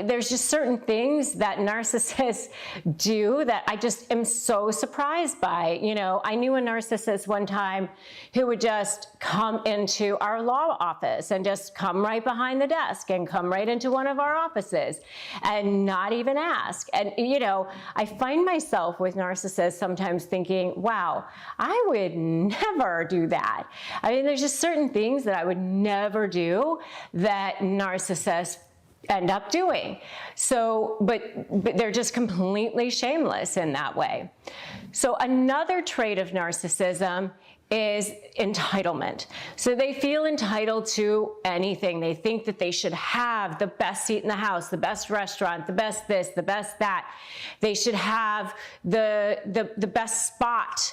there's just certain things that narcissists do that I just am so surprised by. You know, I knew a narcissist one time who would just come into our law office and just come right behind the desk and come right into one of our offices and not even ask. And, you know, I find myself with narcissists sometimes thinking, wow, I would never do that. I mean, there's just certain things that I would never do that narcissists end up doing. So, but they're just completely shameless in that way. So another trait of narcissism is entitlement. So they feel entitled to anything. They think that they should have the best seat in the house, the best restaurant, the best this, the best that. They should have the best spot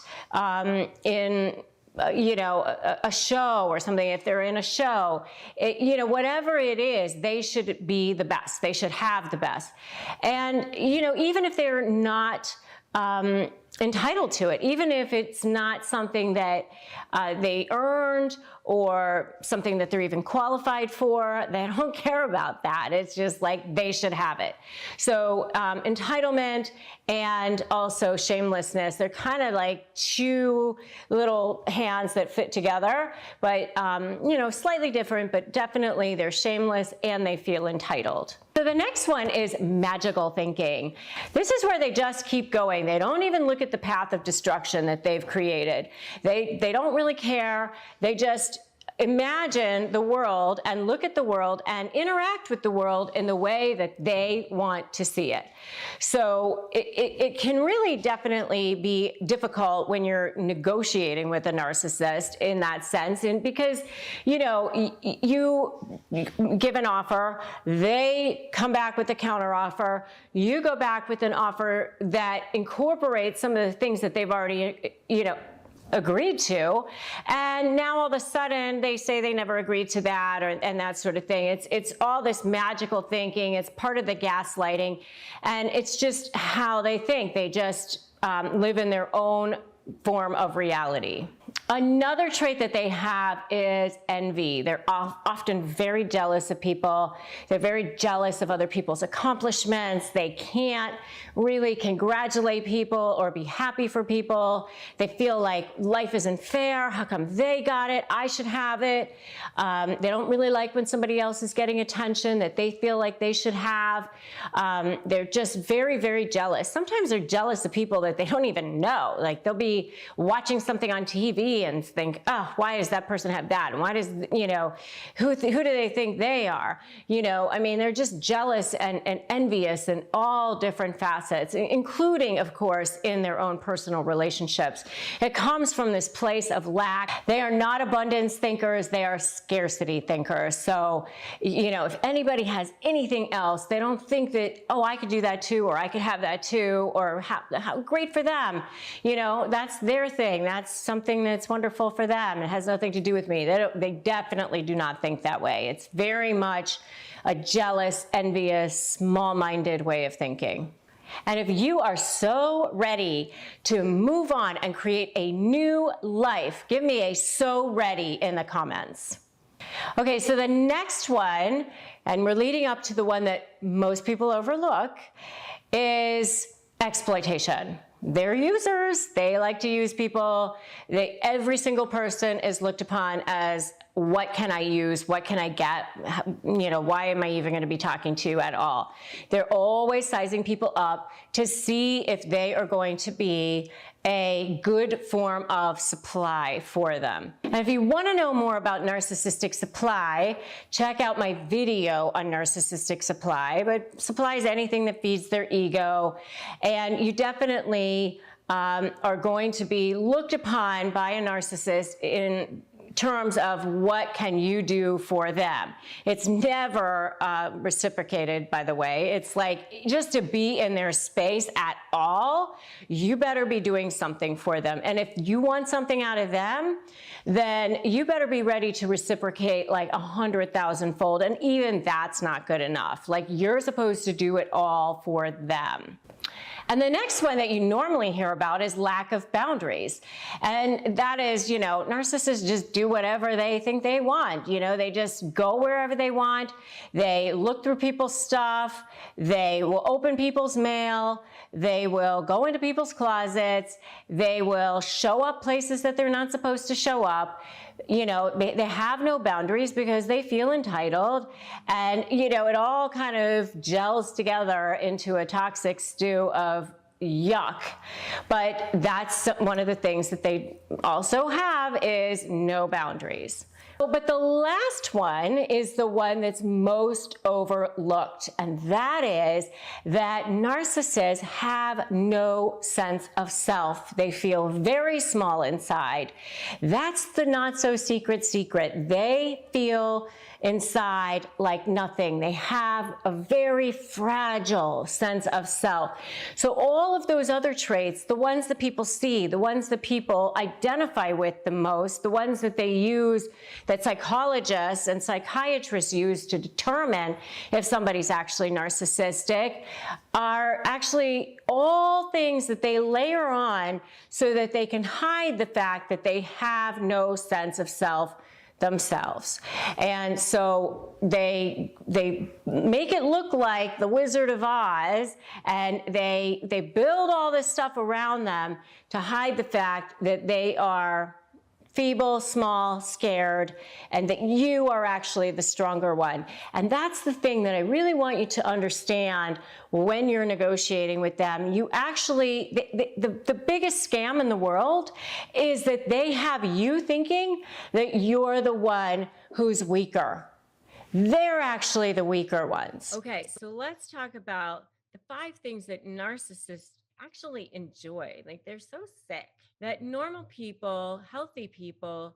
in you know, a show or something. If they're in a show, you know, whatever it is, they should be the best. They should have the best. And, you know, even if they're not entitled to it, even if it's not something that they earned or something that they're even qualified for, they don't care about that. It's just like they should have it. So entitlement and also shamelessness, they're kind of like two little hands that fit together, but you know, slightly different, but definitely they're shameless and they feel entitled. So the next one is magical thinking. This is where they just keep going. They don't even look at the path of destruction that they've created. They don't really care. They just imagine the world and look at the world and interact with the world in the way that they want to see it. So it can really definitely be difficult when you're negotiating with a narcissist in that sense. And because, you know, you give an offer, they come back with a counter offer, you go back with an offer that incorporates some of the things that they've already, you know, agreed to, and now all of a sudden they say they never agreed to that, and that sort of thing. It's all this magical thinking. It's part of the gaslighting, and it's just how they think. They just live in their own form of reality. Another trait that they have is envy. They're often very jealous of people. They're very jealous of other people's accomplishments. They can't really congratulate people or be happy for people. They feel like life isn't fair. How come they got it? I should have it. They don't really like when somebody else is getting attention that they feel like they should have. They're just very, very jealous. Sometimes they're jealous of people that they don't even know. Like they'll be watching something on TV and think, oh, why does that person have that? And why does, you know, who do they think they are? You know, I mean, they're just jealous and envious in all different facets, including, of course, in their own personal relationships. It comes from this place of lack. They are not abundance thinkers. They are scarcity thinkers. So, you know, if anybody has anything else, they don't think that, oh, I could do that too, or I could have that too, or how great for them. You know, that's their thing. That's something that's wonderful for them. It has nothing to do with me. They definitely do not think that way. It's very much a jealous, envious, small-minded way of thinking. And if you are so ready to move on and create a new life, give me a "so ready" in the comments. Okay, so the next one, and we're leading up to the one that most people overlook, is exploitation. They're users. They like to use people. Every single person is looked upon as, what can I use? What can I get? You know, why am I even going to be talking to you at all? They're always sizing people up to see if they are going to be a good form of supply for them. And if you want to know more about narcissistic supply, check out my video on narcissistic supply. But supply is anything that feeds their ego, and you definitely are going to be looked upon by a narcissist in terms of what can you do for them. It's never reciprocated, by the way. It's like, just to be in their space at all, you better be doing something for them. And if you want something out of them, then you better be ready to reciprocate like 100,000-fold. And even that's not good enough. Like, you're supposed to do it all for them. And the next one that you normally hear about is lack of boundaries. And that is, you know, narcissists just do whatever they think they want. You know, they just go wherever they want. They look through people's stuff. They will open people's mail. They will go into people's closets. They will show up places that they're not supposed to show up. You know, they have no boundaries because they feel entitled. And, you know, it all kind of gels together into a toxic stew of yuck. But that's one of the things that they also have, is no boundaries. But the last one is the one that's most overlooked, and that is that narcissists have no sense of self. They feel very small inside. That's the not so secret secret. They feel inside like nothing. They have a very fragile sense of self. So all of those other traits, the ones that people see, the ones that people identify with the most, the ones that they use, that psychologists and psychiatrists use to determine if somebody's actually narcissistic, are actually all things that they layer on so that they can hide the fact that they have no sense of self themselves. And so they make it look like the Wizard of Oz, and they build all this stuff around them to hide the fact that they are feeble, small, scared, and that you are actually the stronger one. And that's the thing that I really want you to understand when you're negotiating with them. You actually, the biggest scam in the world is that they have you thinking that you're the one who's weaker. They're actually the weaker ones. Okay, so let's talk about the 5 things that narcissists actually enjoy. Like, they're so sick that normal people, healthy people,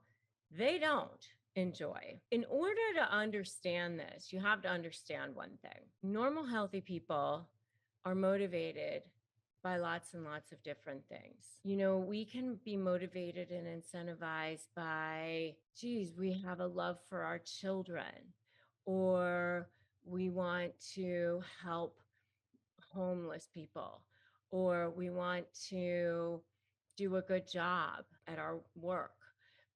they don't enjoy. In order to understand this, you have to understand one thing. Normal, healthy people are motivated by lots and lots of different things. You know, we can be motivated and incentivized by, geez, we have a love for our children, or we want to help homeless people, or we want to do a good job at our work,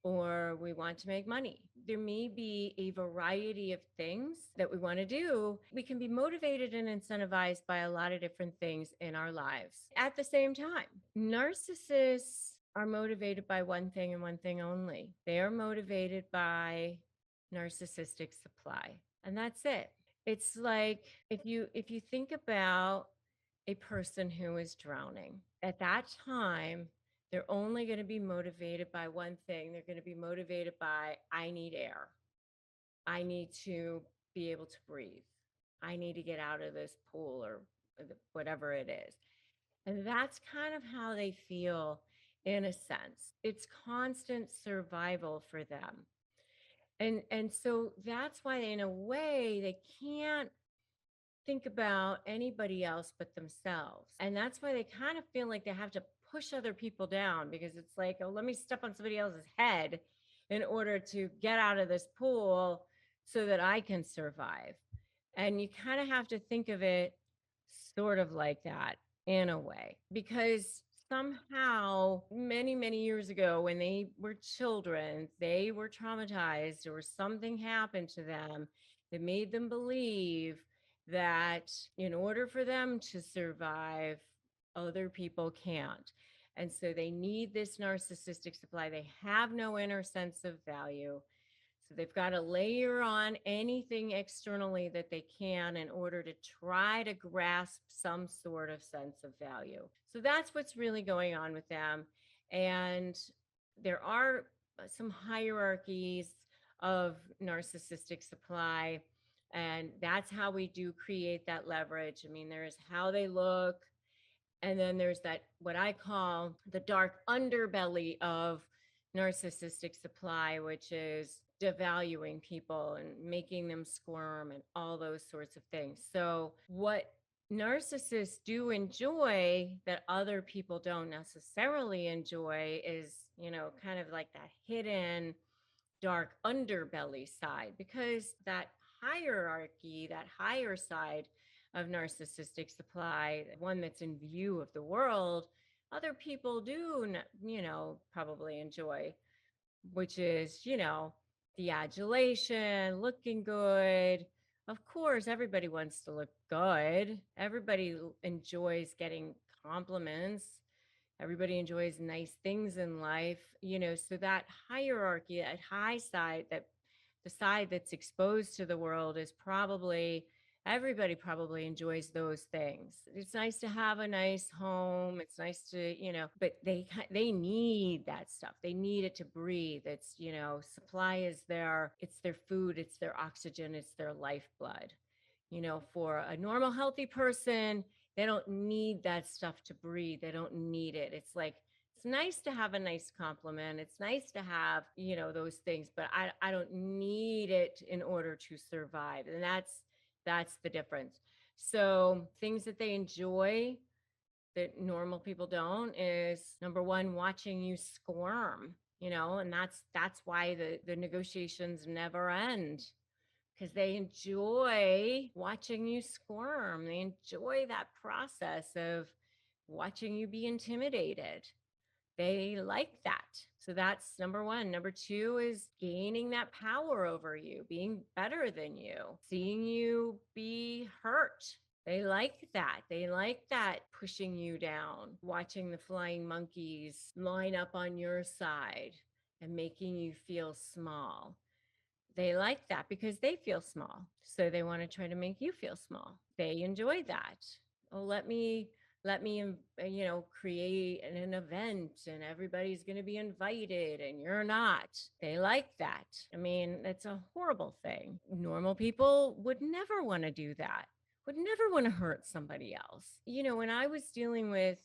or we want to make money. There may be a variety of things that we want to do. We can be motivated and incentivized by a lot of different things in our lives. At the same time, narcissists are motivated by one thing and one thing only. They are motivated by narcissistic supply. And that's it. It's like, if you think about a person who is drowning, at that time, they're only going to be motivated by one thing. They're going to be motivated by, I need air. I need to be able to breathe. I need to get out of this pool, or whatever it is. And that's kind of how they feel, in a sense. It's constant survival for them. And so that's why, in a way, they can't think about anybody else but themselves. And that's why they kind of feel like they have to push other people down, because it's like, oh, let me step on somebody else's head in order to get out of this pool so that I can survive. And you kind of have to think of it sort of like that in a way, because somehow many, many years ago when they were children, they were traumatized or something happened to them that made them believe that in order for them to survive, other people can't. And so they need this narcissistic supply. They have no inner sense of value. So they've got to layer on anything externally that they can in order to try to grasp some sort of sense of value. So that's what's really going on with them. And there are some hierarchies of narcissistic supply. And that's how we do create that leverage. I mean, there's how they look. And then there's that, what I call the dark underbelly of narcissistic supply, which is devaluing people and making them squirm and all those sorts of things. So, what narcissists do enjoy that other people don't necessarily enjoy is, kind of like that hidden dark underbelly side, because that hierarchy, that higher side of narcissistic supply, one that's in view of the world, other people do, probably enjoy, which is, the adulation, looking good. Of course, everybody wants to look good. Everybody enjoys getting compliments. Everybody enjoys nice things in life, so that hierarchy, that high side, that the side that's exposed to the world is probably, everybody probably enjoys those things. It's nice to have a nice home. It's nice to, but they need that stuff. They need it to breathe. It's, supply is it's their food, it's their oxygen, it's their lifeblood. For a normal, healthy person, they don't need that stuff to breathe. They don't need it. It's like, it's nice to have a nice compliment. It's nice to have, those things, but I don't need it in order to survive. And that's the difference. So things that they enjoy that normal people don't is, number one, watching you squirm, and that's why the negotiations never end, because they enjoy watching you squirm. They enjoy that process of watching you be intimidated. They like that. So that's number one. Number two is gaining that power over you, being better than you, seeing you be hurt. They like that. They like that pushing you down, watching the flying monkeys line up on your side and making you feel small. They like that because they feel small. So they want to try to make you feel small. They enjoy that. Oh, let me, create an event and everybody's going to be invited and you're not. They like that. I mean, it's a horrible thing. Normal people would never want to do that, would never want to hurt somebody else. When I was dealing with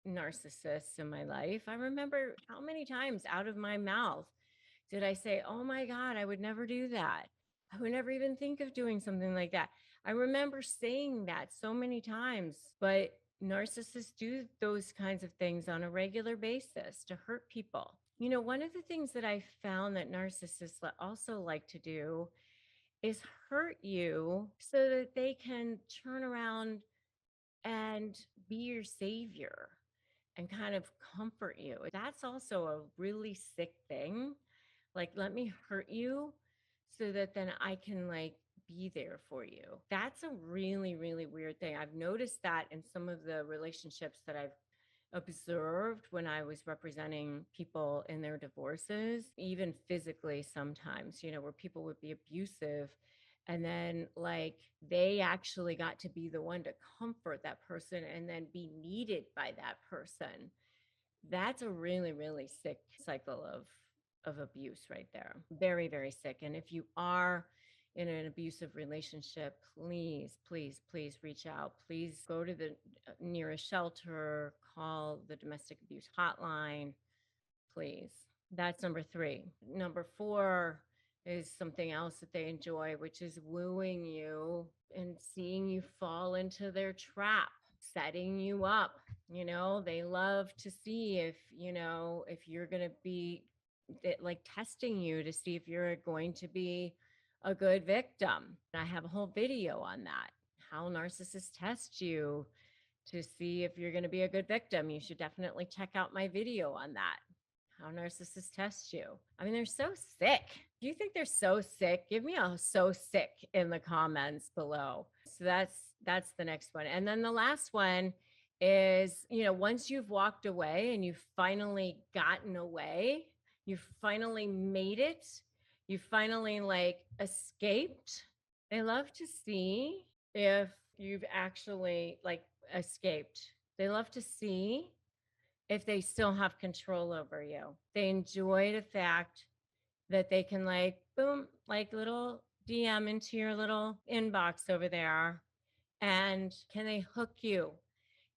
narcissists in my life, I remember how many times out of my mouth did I say, oh my God, I would never do that. I would never even think of doing something like that. I remember saying that so many times, but narcissists do those kinds of things on a regular basis to hurt people. One of the things that I found that narcissists also like to do is hurt you so that they can turn around and be your savior and kind of comfort you. That's also a really sick thing. Like, let me hurt you so that then I can be there for you. That's a really, really weird thing. I've noticed that in some of the relationships that I've observed when I was representing people in their divorces, even physically sometimes, where people would be abusive. And then they actually got to be the one to comfort that person and then be needed by that person. That's a really, really sick cycle of abuse right there. Very, very sick. And if you are in an abusive relationship, please, please, please reach out. Please go to the nearest shelter, call the domestic abuse hotline, please. That's number three. Number four is something else that they enjoy, which is wooing you and seeing you fall into their trap, setting you up. They love to see if you're going to be testing you to see if you're going to be a good victim. I have a whole video on that, how narcissists test you to see if you're going to be a good victim. You should definitely check out my video on that. How narcissists test you. I mean, they're so sick. If you think they're so sick, give me a so sick in the comments below. So that's the next one. And then the last one is, once you've walked away and you've finally gotten away, you finally made it, you finally escaped. They love to see if you've actually escaped. They love to see if they still have control over you. They enjoy the fact that they can boom, little DM into your little inbox over there. And can they hook you?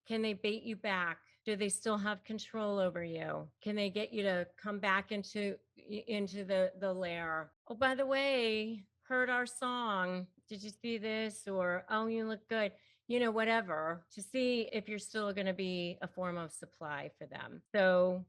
Can they bait you back? Do they still have control over you? Can they get you to come back into the lair? Oh, by the way, heard our song. Did you see this? Or, oh, you look good. Whatever, to see if you're still going to be a form of supply for them. So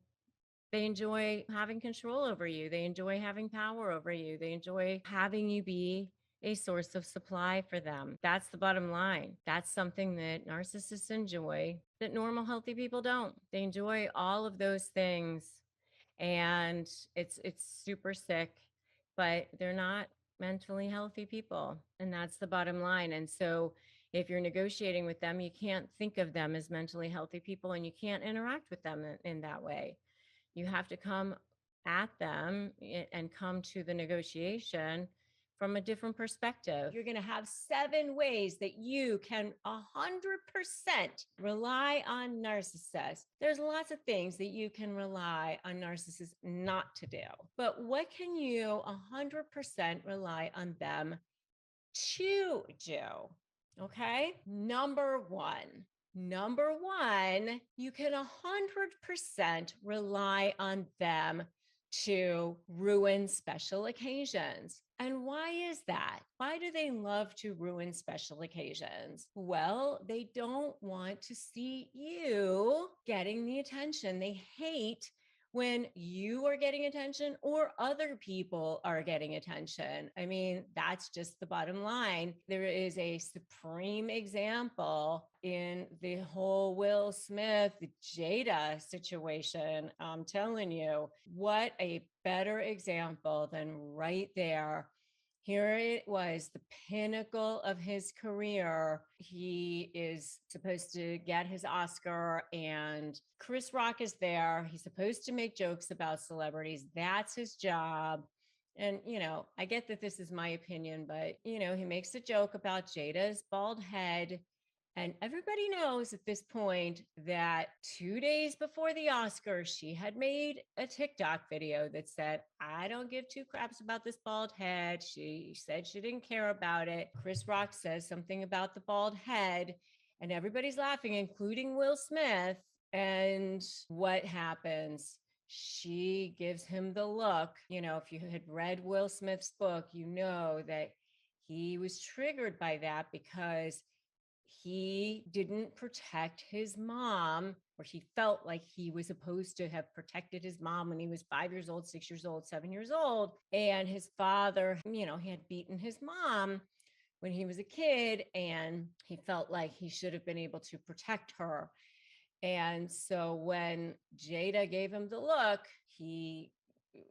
they enjoy having control over you. They enjoy having power over you. They enjoy having you be a source of supply for them. That's the bottom line. That's something that narcissists enjoy that normal, healthy people don't. They enjoy all of those things. And it's super sick, but they're not mentally healthy people. And that's the bottom line. And so if you're negotiating with them, you can't think of them as mentally healthy people, and you can't interact with them in that way. You have to come at them and come to the negotiation from a different perspective. You're going to have 7 ways that you can 100% rely on narcissists. There's lots of things that you can rely on narcissists not to do, but what can you 100% rely on them to do? Okay. Number one, you can 100% rely on them to ruin special occasions. And why is that? Why do they love to ruin special occasions? Well, they don't want to see you getting the attention. They hate when you are getting attention or other people are getting attention. I mean, that's just the bottom line. There is a supreme example in the whole Will Smith, Jada situation. I'm telling you, what a better example than right there. Here it was, the pinnacle of his career. He is supposed to get his Oscar, and Chris Rock is there. He's supposed to make jokes about celebrities. That's his job. And, I get that this is my opinion, but, he makes a joke about Jada's bald head. And everybody knows at this point that 2 days before the Oscars, she had made a TikTok video that said, I don't give 2 craps about this bald head. She said she didn't care about it. Chris Rock says something about the bald head, and everybody's laughing, including Will Smith. And what happens? She gives him the look. If you had read Will Smith's book, you know that he was triggered by that because he didn't protect his mom, or he felt like he was supposed to have protected his mom when he was 5 years old, 6 years old, 7 years old. And his father, he had beaten his mom when he was a kid, and he felt like he should have been able to protect her. And so when Jada gave him the look, he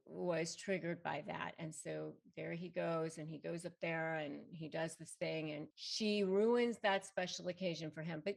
was triggered by that. And so there he goes, and he goes up there and he does this thing, and she ruins that special occasion for him. But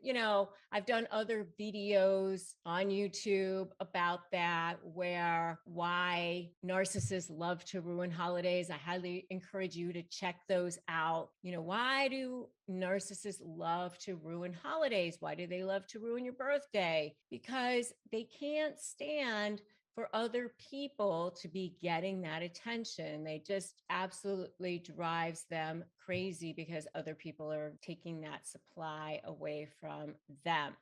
I've done other videos on YouTube about that, why narcissists love to ruin holidays. I highly encourage you to check those out. Why do narcissists love to ruin holidays? Why do they love to ruin your birthday? Because they can't stand for other people to be getting that attention. They just absolutely drives them crazy because other people are taking that supply away from them.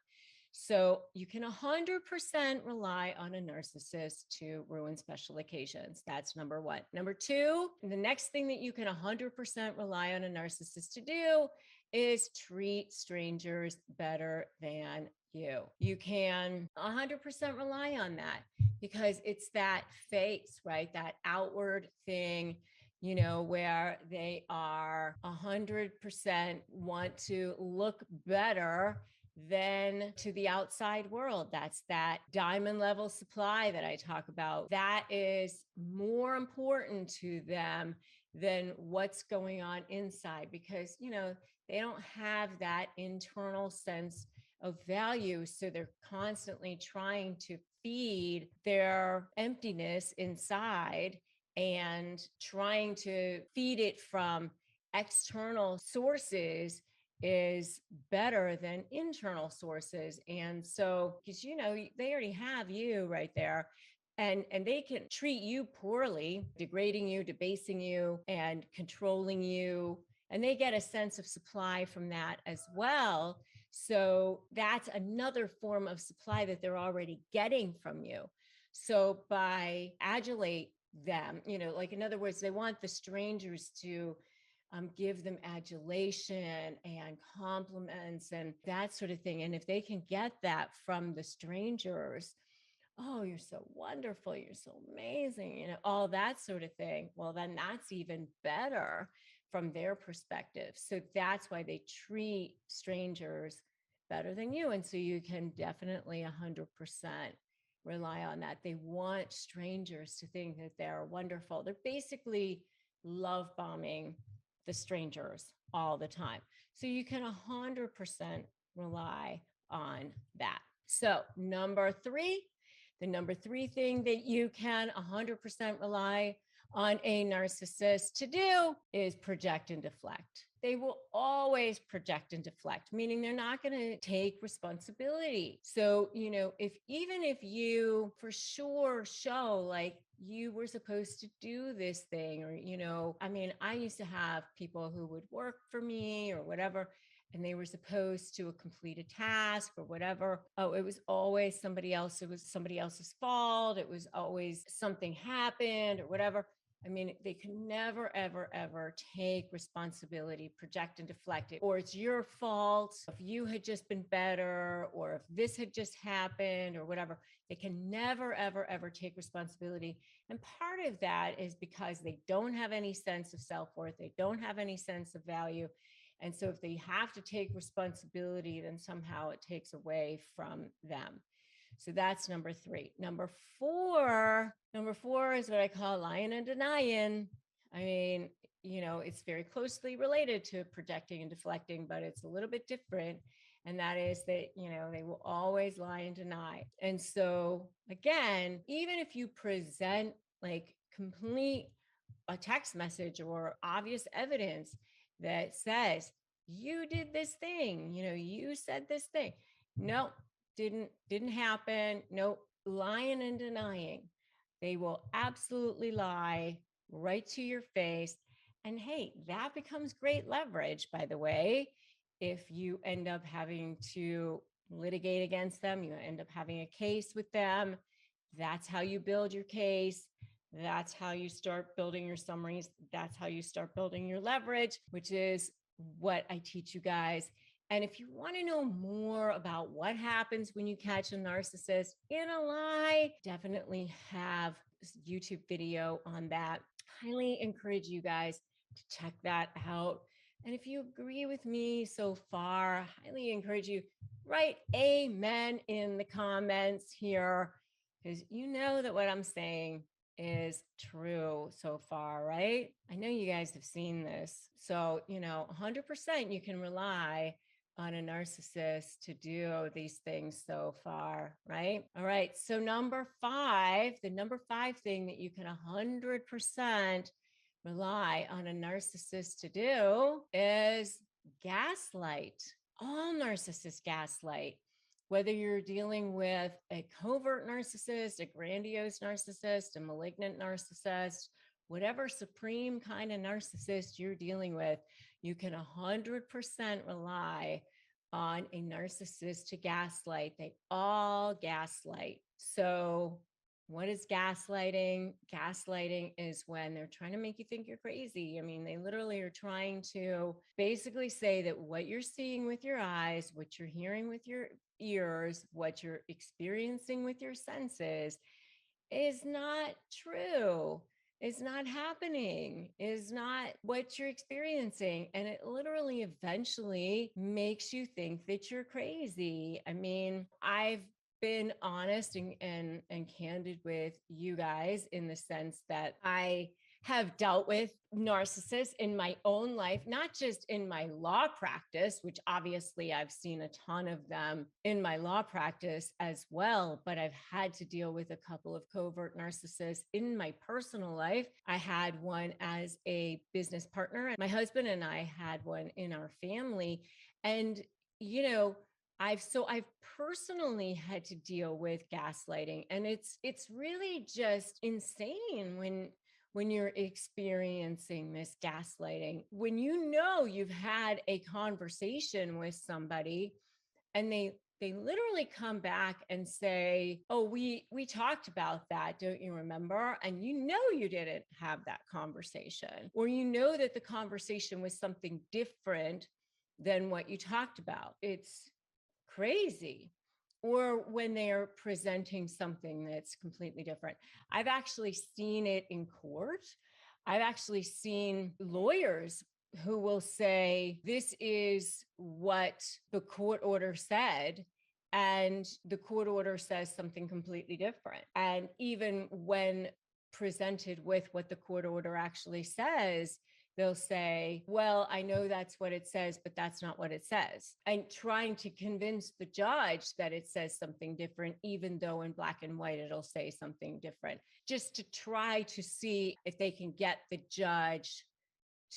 So you can 100% rely on a narcissist to ruin special occasions. That's number one. Number two, the next thing that you can 100% rely on a narcissist to do is treat strangers better than you. You can 100% rely on that because it's that face, right? That outward thing where they are 100% want to look better than to the outside world. That's that diamond level supply that I talk about. That is more important to them than what's going on inside, because, they don't have that internal sense of value. So they're constantly trying to feed their emptiness inside and trying to feed it from external sources is better than internal sources. And so, because they already have you right there, and they can treat you poorly, degrading you, debasing you, and controlling you, and they get a sense of supply from that as well. So that's another form of supply that they're already getting from you. So by adulate them, like, in other words, they want the strangers to give them adulation and compliments and that sort of thing. And if they can get that from the strangers, oh, you're so wonderful, you're so amazing, all that sort of thing, well, then that's even better from their perspective. So that's why they treat strangers better than you. And so you can definitely 100% rely on that. They want strangers to think that they're wonderful. They're basically love bombing the strangers all the time. So you can 100% rely on that. So the number three thing that you can 100% rely on a narcissist to do is project and deflect. They will always project and deflect, meaning they're not going to take responsibility. So, even if you for sure show like you were supposed to do this thing, or, I used to have people who would work for me or whatever, and they were supposed to complete a task or whatever. Oh, it was always somebody else. It was somebody else's fault. It was always something happened or whatever. They can never, ever, ever take responsibility, project and deflect it, or it's your fault. If you had just been better, or if this had just happened or whatever, they can never, ever, ever take responsibility. And part of that is because they don't have any sense of self-worth. They don't have any sense of value. And so if they have to take responsibility, then somehow it takes away from them. So that's number three. Number four is what I call lying and denying. It's very closely related to projecting and deflecting, but it's a little bit different. And that is that, they will always lie and deny. And so again, even if you present like a text message or obvious evidence that says you did this thing, you said this thing, no, didn't happen. Nope. Lying and denying. They will absolutely lie right to your face. And hey, that becomes great leverage, by the way. If you end up having to litigate against them, you end up having a case with them. That's how you build your case. That's how you start building your summaries. That's how you start building your leverage, which is what I teach you guys. And if you want to know more about what happens when you catch a narcissist in a lie, definitely have a YouTube video on that. Highly encourage you guys to check that out. And if you agree with me so far, highly encourage you, write amen in the comments here, because you know that what I'm saying is true so far, right? I know you guys have seen this. So, 100% you can rely on a narcissist to do these things so far, right? All right. So the number five thing that you can 100% rely on a narcissist to do is gaslight. All narcissists gaslight. Whether you're dealing with a covert narcissist, a grandiose narcissist, a malignant narcissist, whatever supreme kind of narcissist you're dealing with, you can 100% rely on a narcissist to gaslight. They all gaslight. So what is gaslighting? Gaslighting is when they're trying to make you think you're crazy. They literally are trying to basically say that what you're seeing with your eyes, what you're hearing with your ears, what you're experiencing with your senses is not true. is not happening, is not what you're experiencing. And it literally eventually makes you think that you're crazy. I mean, I've been honest and candid with you guys in the sense that I have dealt with narcissists in my own life, not just in my law practice, which obviously I've seen a ton of them in my law practice as well, but I've had to deal with a couple of covert narcissists in my personal life. I had one as a business partner, and my husband and I had one in our family. And, you know, I've personally had to deal with gaslighting, and it's really just insane when you're experiencing this gaslighting, when you know you've had a conversation with somebody and they literally come back and say, "Oh, we talked about that, don't you remember?" And you know you didn't have that conversation, or you know that the conversation was something different than what you talked about. It's crazy. Or when they're presenting something that's completely different. I've actually seen it in court. I've actually seen lawyers who will say, "This is what the court order said." And the court order says something completely different. And even when presented with what the court order actually says, they'll say, "Well, I know that's what it says, but that's not what it says." And trying to convince the judge that it says something different, even though in black and white it'll say something different, just to try to see if they can get the judge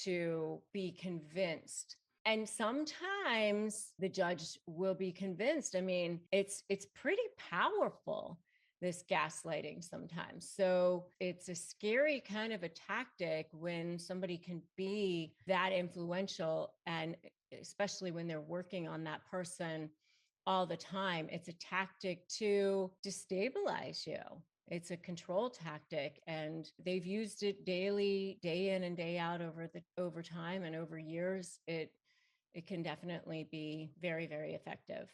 to be convinced. And sometimes the judge will be convinced. I mean, it's pretty powerful, this gaslighting sometimes. So it's a scary kind of a tactic when somebody can be that influential, and especially when they're working on that person all the time. It's a tactic to destabilize you. It's a control tactic, and they've used it daily, day in and day out over time and over years. It can definitely be very, very effective.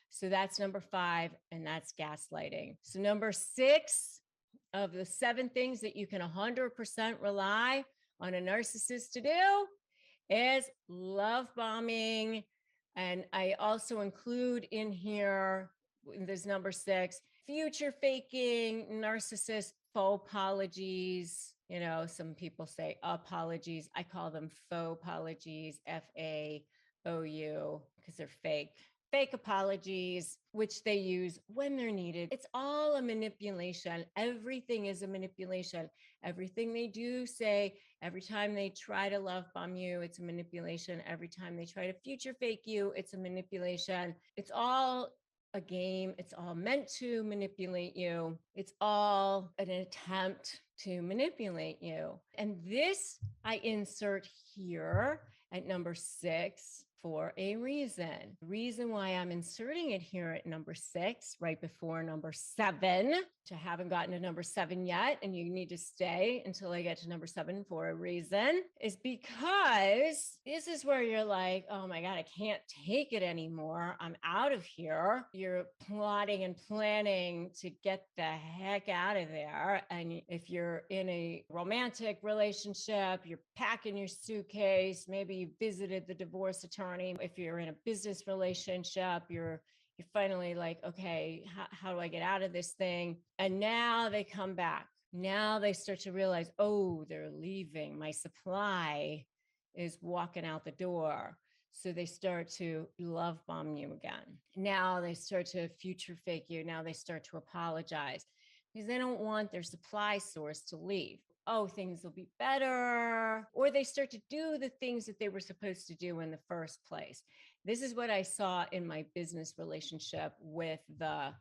So that's number 5, and that's gaslighting. So number 6 of the 7 things that you can 100% rely on a narcissist to do is love bombing. And I also include in here, this number 6, future faking, narcissist faux apologies. You know, some people say apologies. I call them faux apologies, FAOU, because they're fake apologies, which they use when they're needed. It's all a manipulation. Everything is a manipulation. Everything they do say, every time they try to love bomb you, it's a manipulation. Every time they try to future fake you, it's a manipulation. It's all a game. It's all meant to manipulate you. It's all an attempt to manipulate you. And this I insert here at number 6 for a reason. The reason why I'm inserting it here at number 6, right before number 7, which I haven't gotten to number 7 yet, and you need to stay until I get to number 7 for a reason, is because this is where you're like, "Oh my God, I can't take it anymore. I'm out of here." You're plotting and planning to get the heck out of there. And if you're in a romantic relationship, you're packing your suitcase, maybe you visited the divorce attorney. If you're in a business relationship, you're finally like, "Okay, how do I get out of this thing?" And now they come back. Now they start to realize, "Oh, they're leaving. My supply is walking out the door." So they start to love bomb you again. Now they start to future fake you. Now they start to apologize because they don't want their supply source to leave. "Oh, things will be better." Or they start to do the things that they were supposed to do in the first place. This is what I saw in my business relationship with the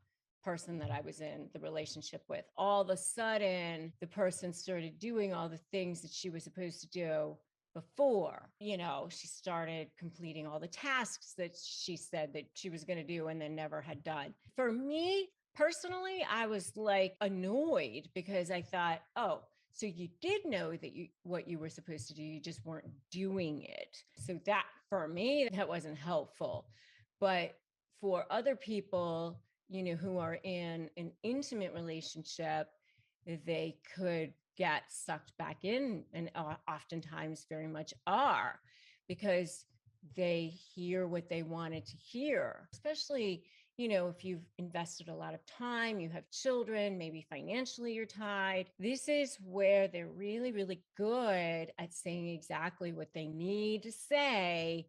person that I was in the relationship with. All of a sudden, the person started doing all the things that she was supposed to do before. You know, she started completing all the tasks that she said that she was going to do and then never had done. For me personally, I was like annoyed because I thought, "Oh, so you did know that what you were supposed to do, you just weren't doing it." So that, for me, that wasn't helpful. But for other people, you know, who are in an intimate relationship, they could get sucked back in, and oftentimes very much are, because they hear what they wanted to hear, especially, if you've invested a lot of time, you have children, maybe financially you're tied. This is where they're really, really good at saying exactly what they need to say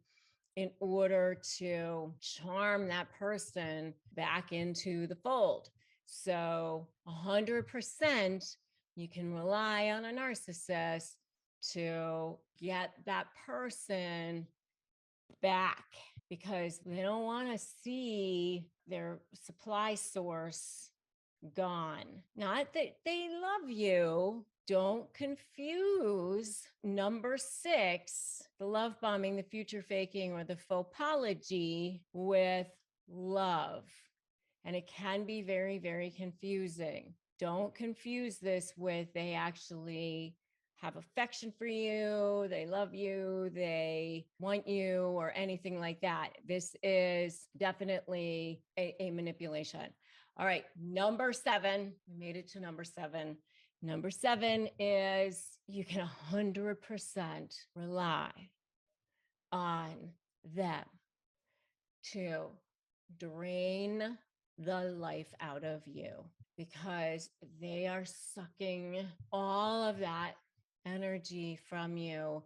in order to charm that person back into the fold. So 100%, you can rely on a narcissist to get that person back, because they don't want to see their supply source gone. Not that they love you. Don't confuse number 6, the love bombing, the future faking, or the faux apology, with love. And it can be very, very confusing. Don't confuse this with they actually have affection for you, they love you, they want you, or anything like that. This is definitely a manipulation. All right, number 7, we made it to number 7. Number 7 is you can 100% rely on them to drain the life out of you, because they are sucking all of that energy from you.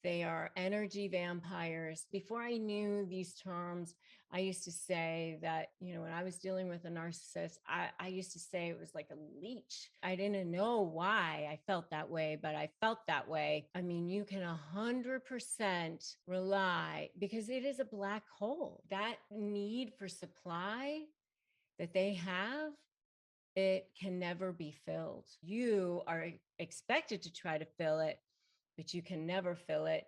They are energy vampires. Before I knew these terms, I used to say that, when I was dealing with a narcissist, I used to say it was like a leech. I didn't know why I felt that way, but I felt that way. I mean, you can 100% rely, because it is a black hole. That need for supply that they have, it can never be filled. You are expected to try to fill it, but you can never fill it.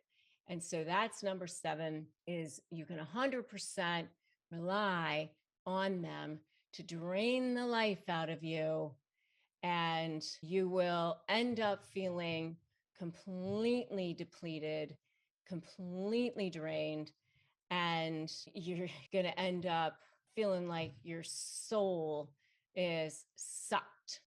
And so that's number 7, is you can 100% rely on them to drain the life out of you. And you will end up feeling completely depleted, completely drained. And you're going to end up feeling like your soul is sucked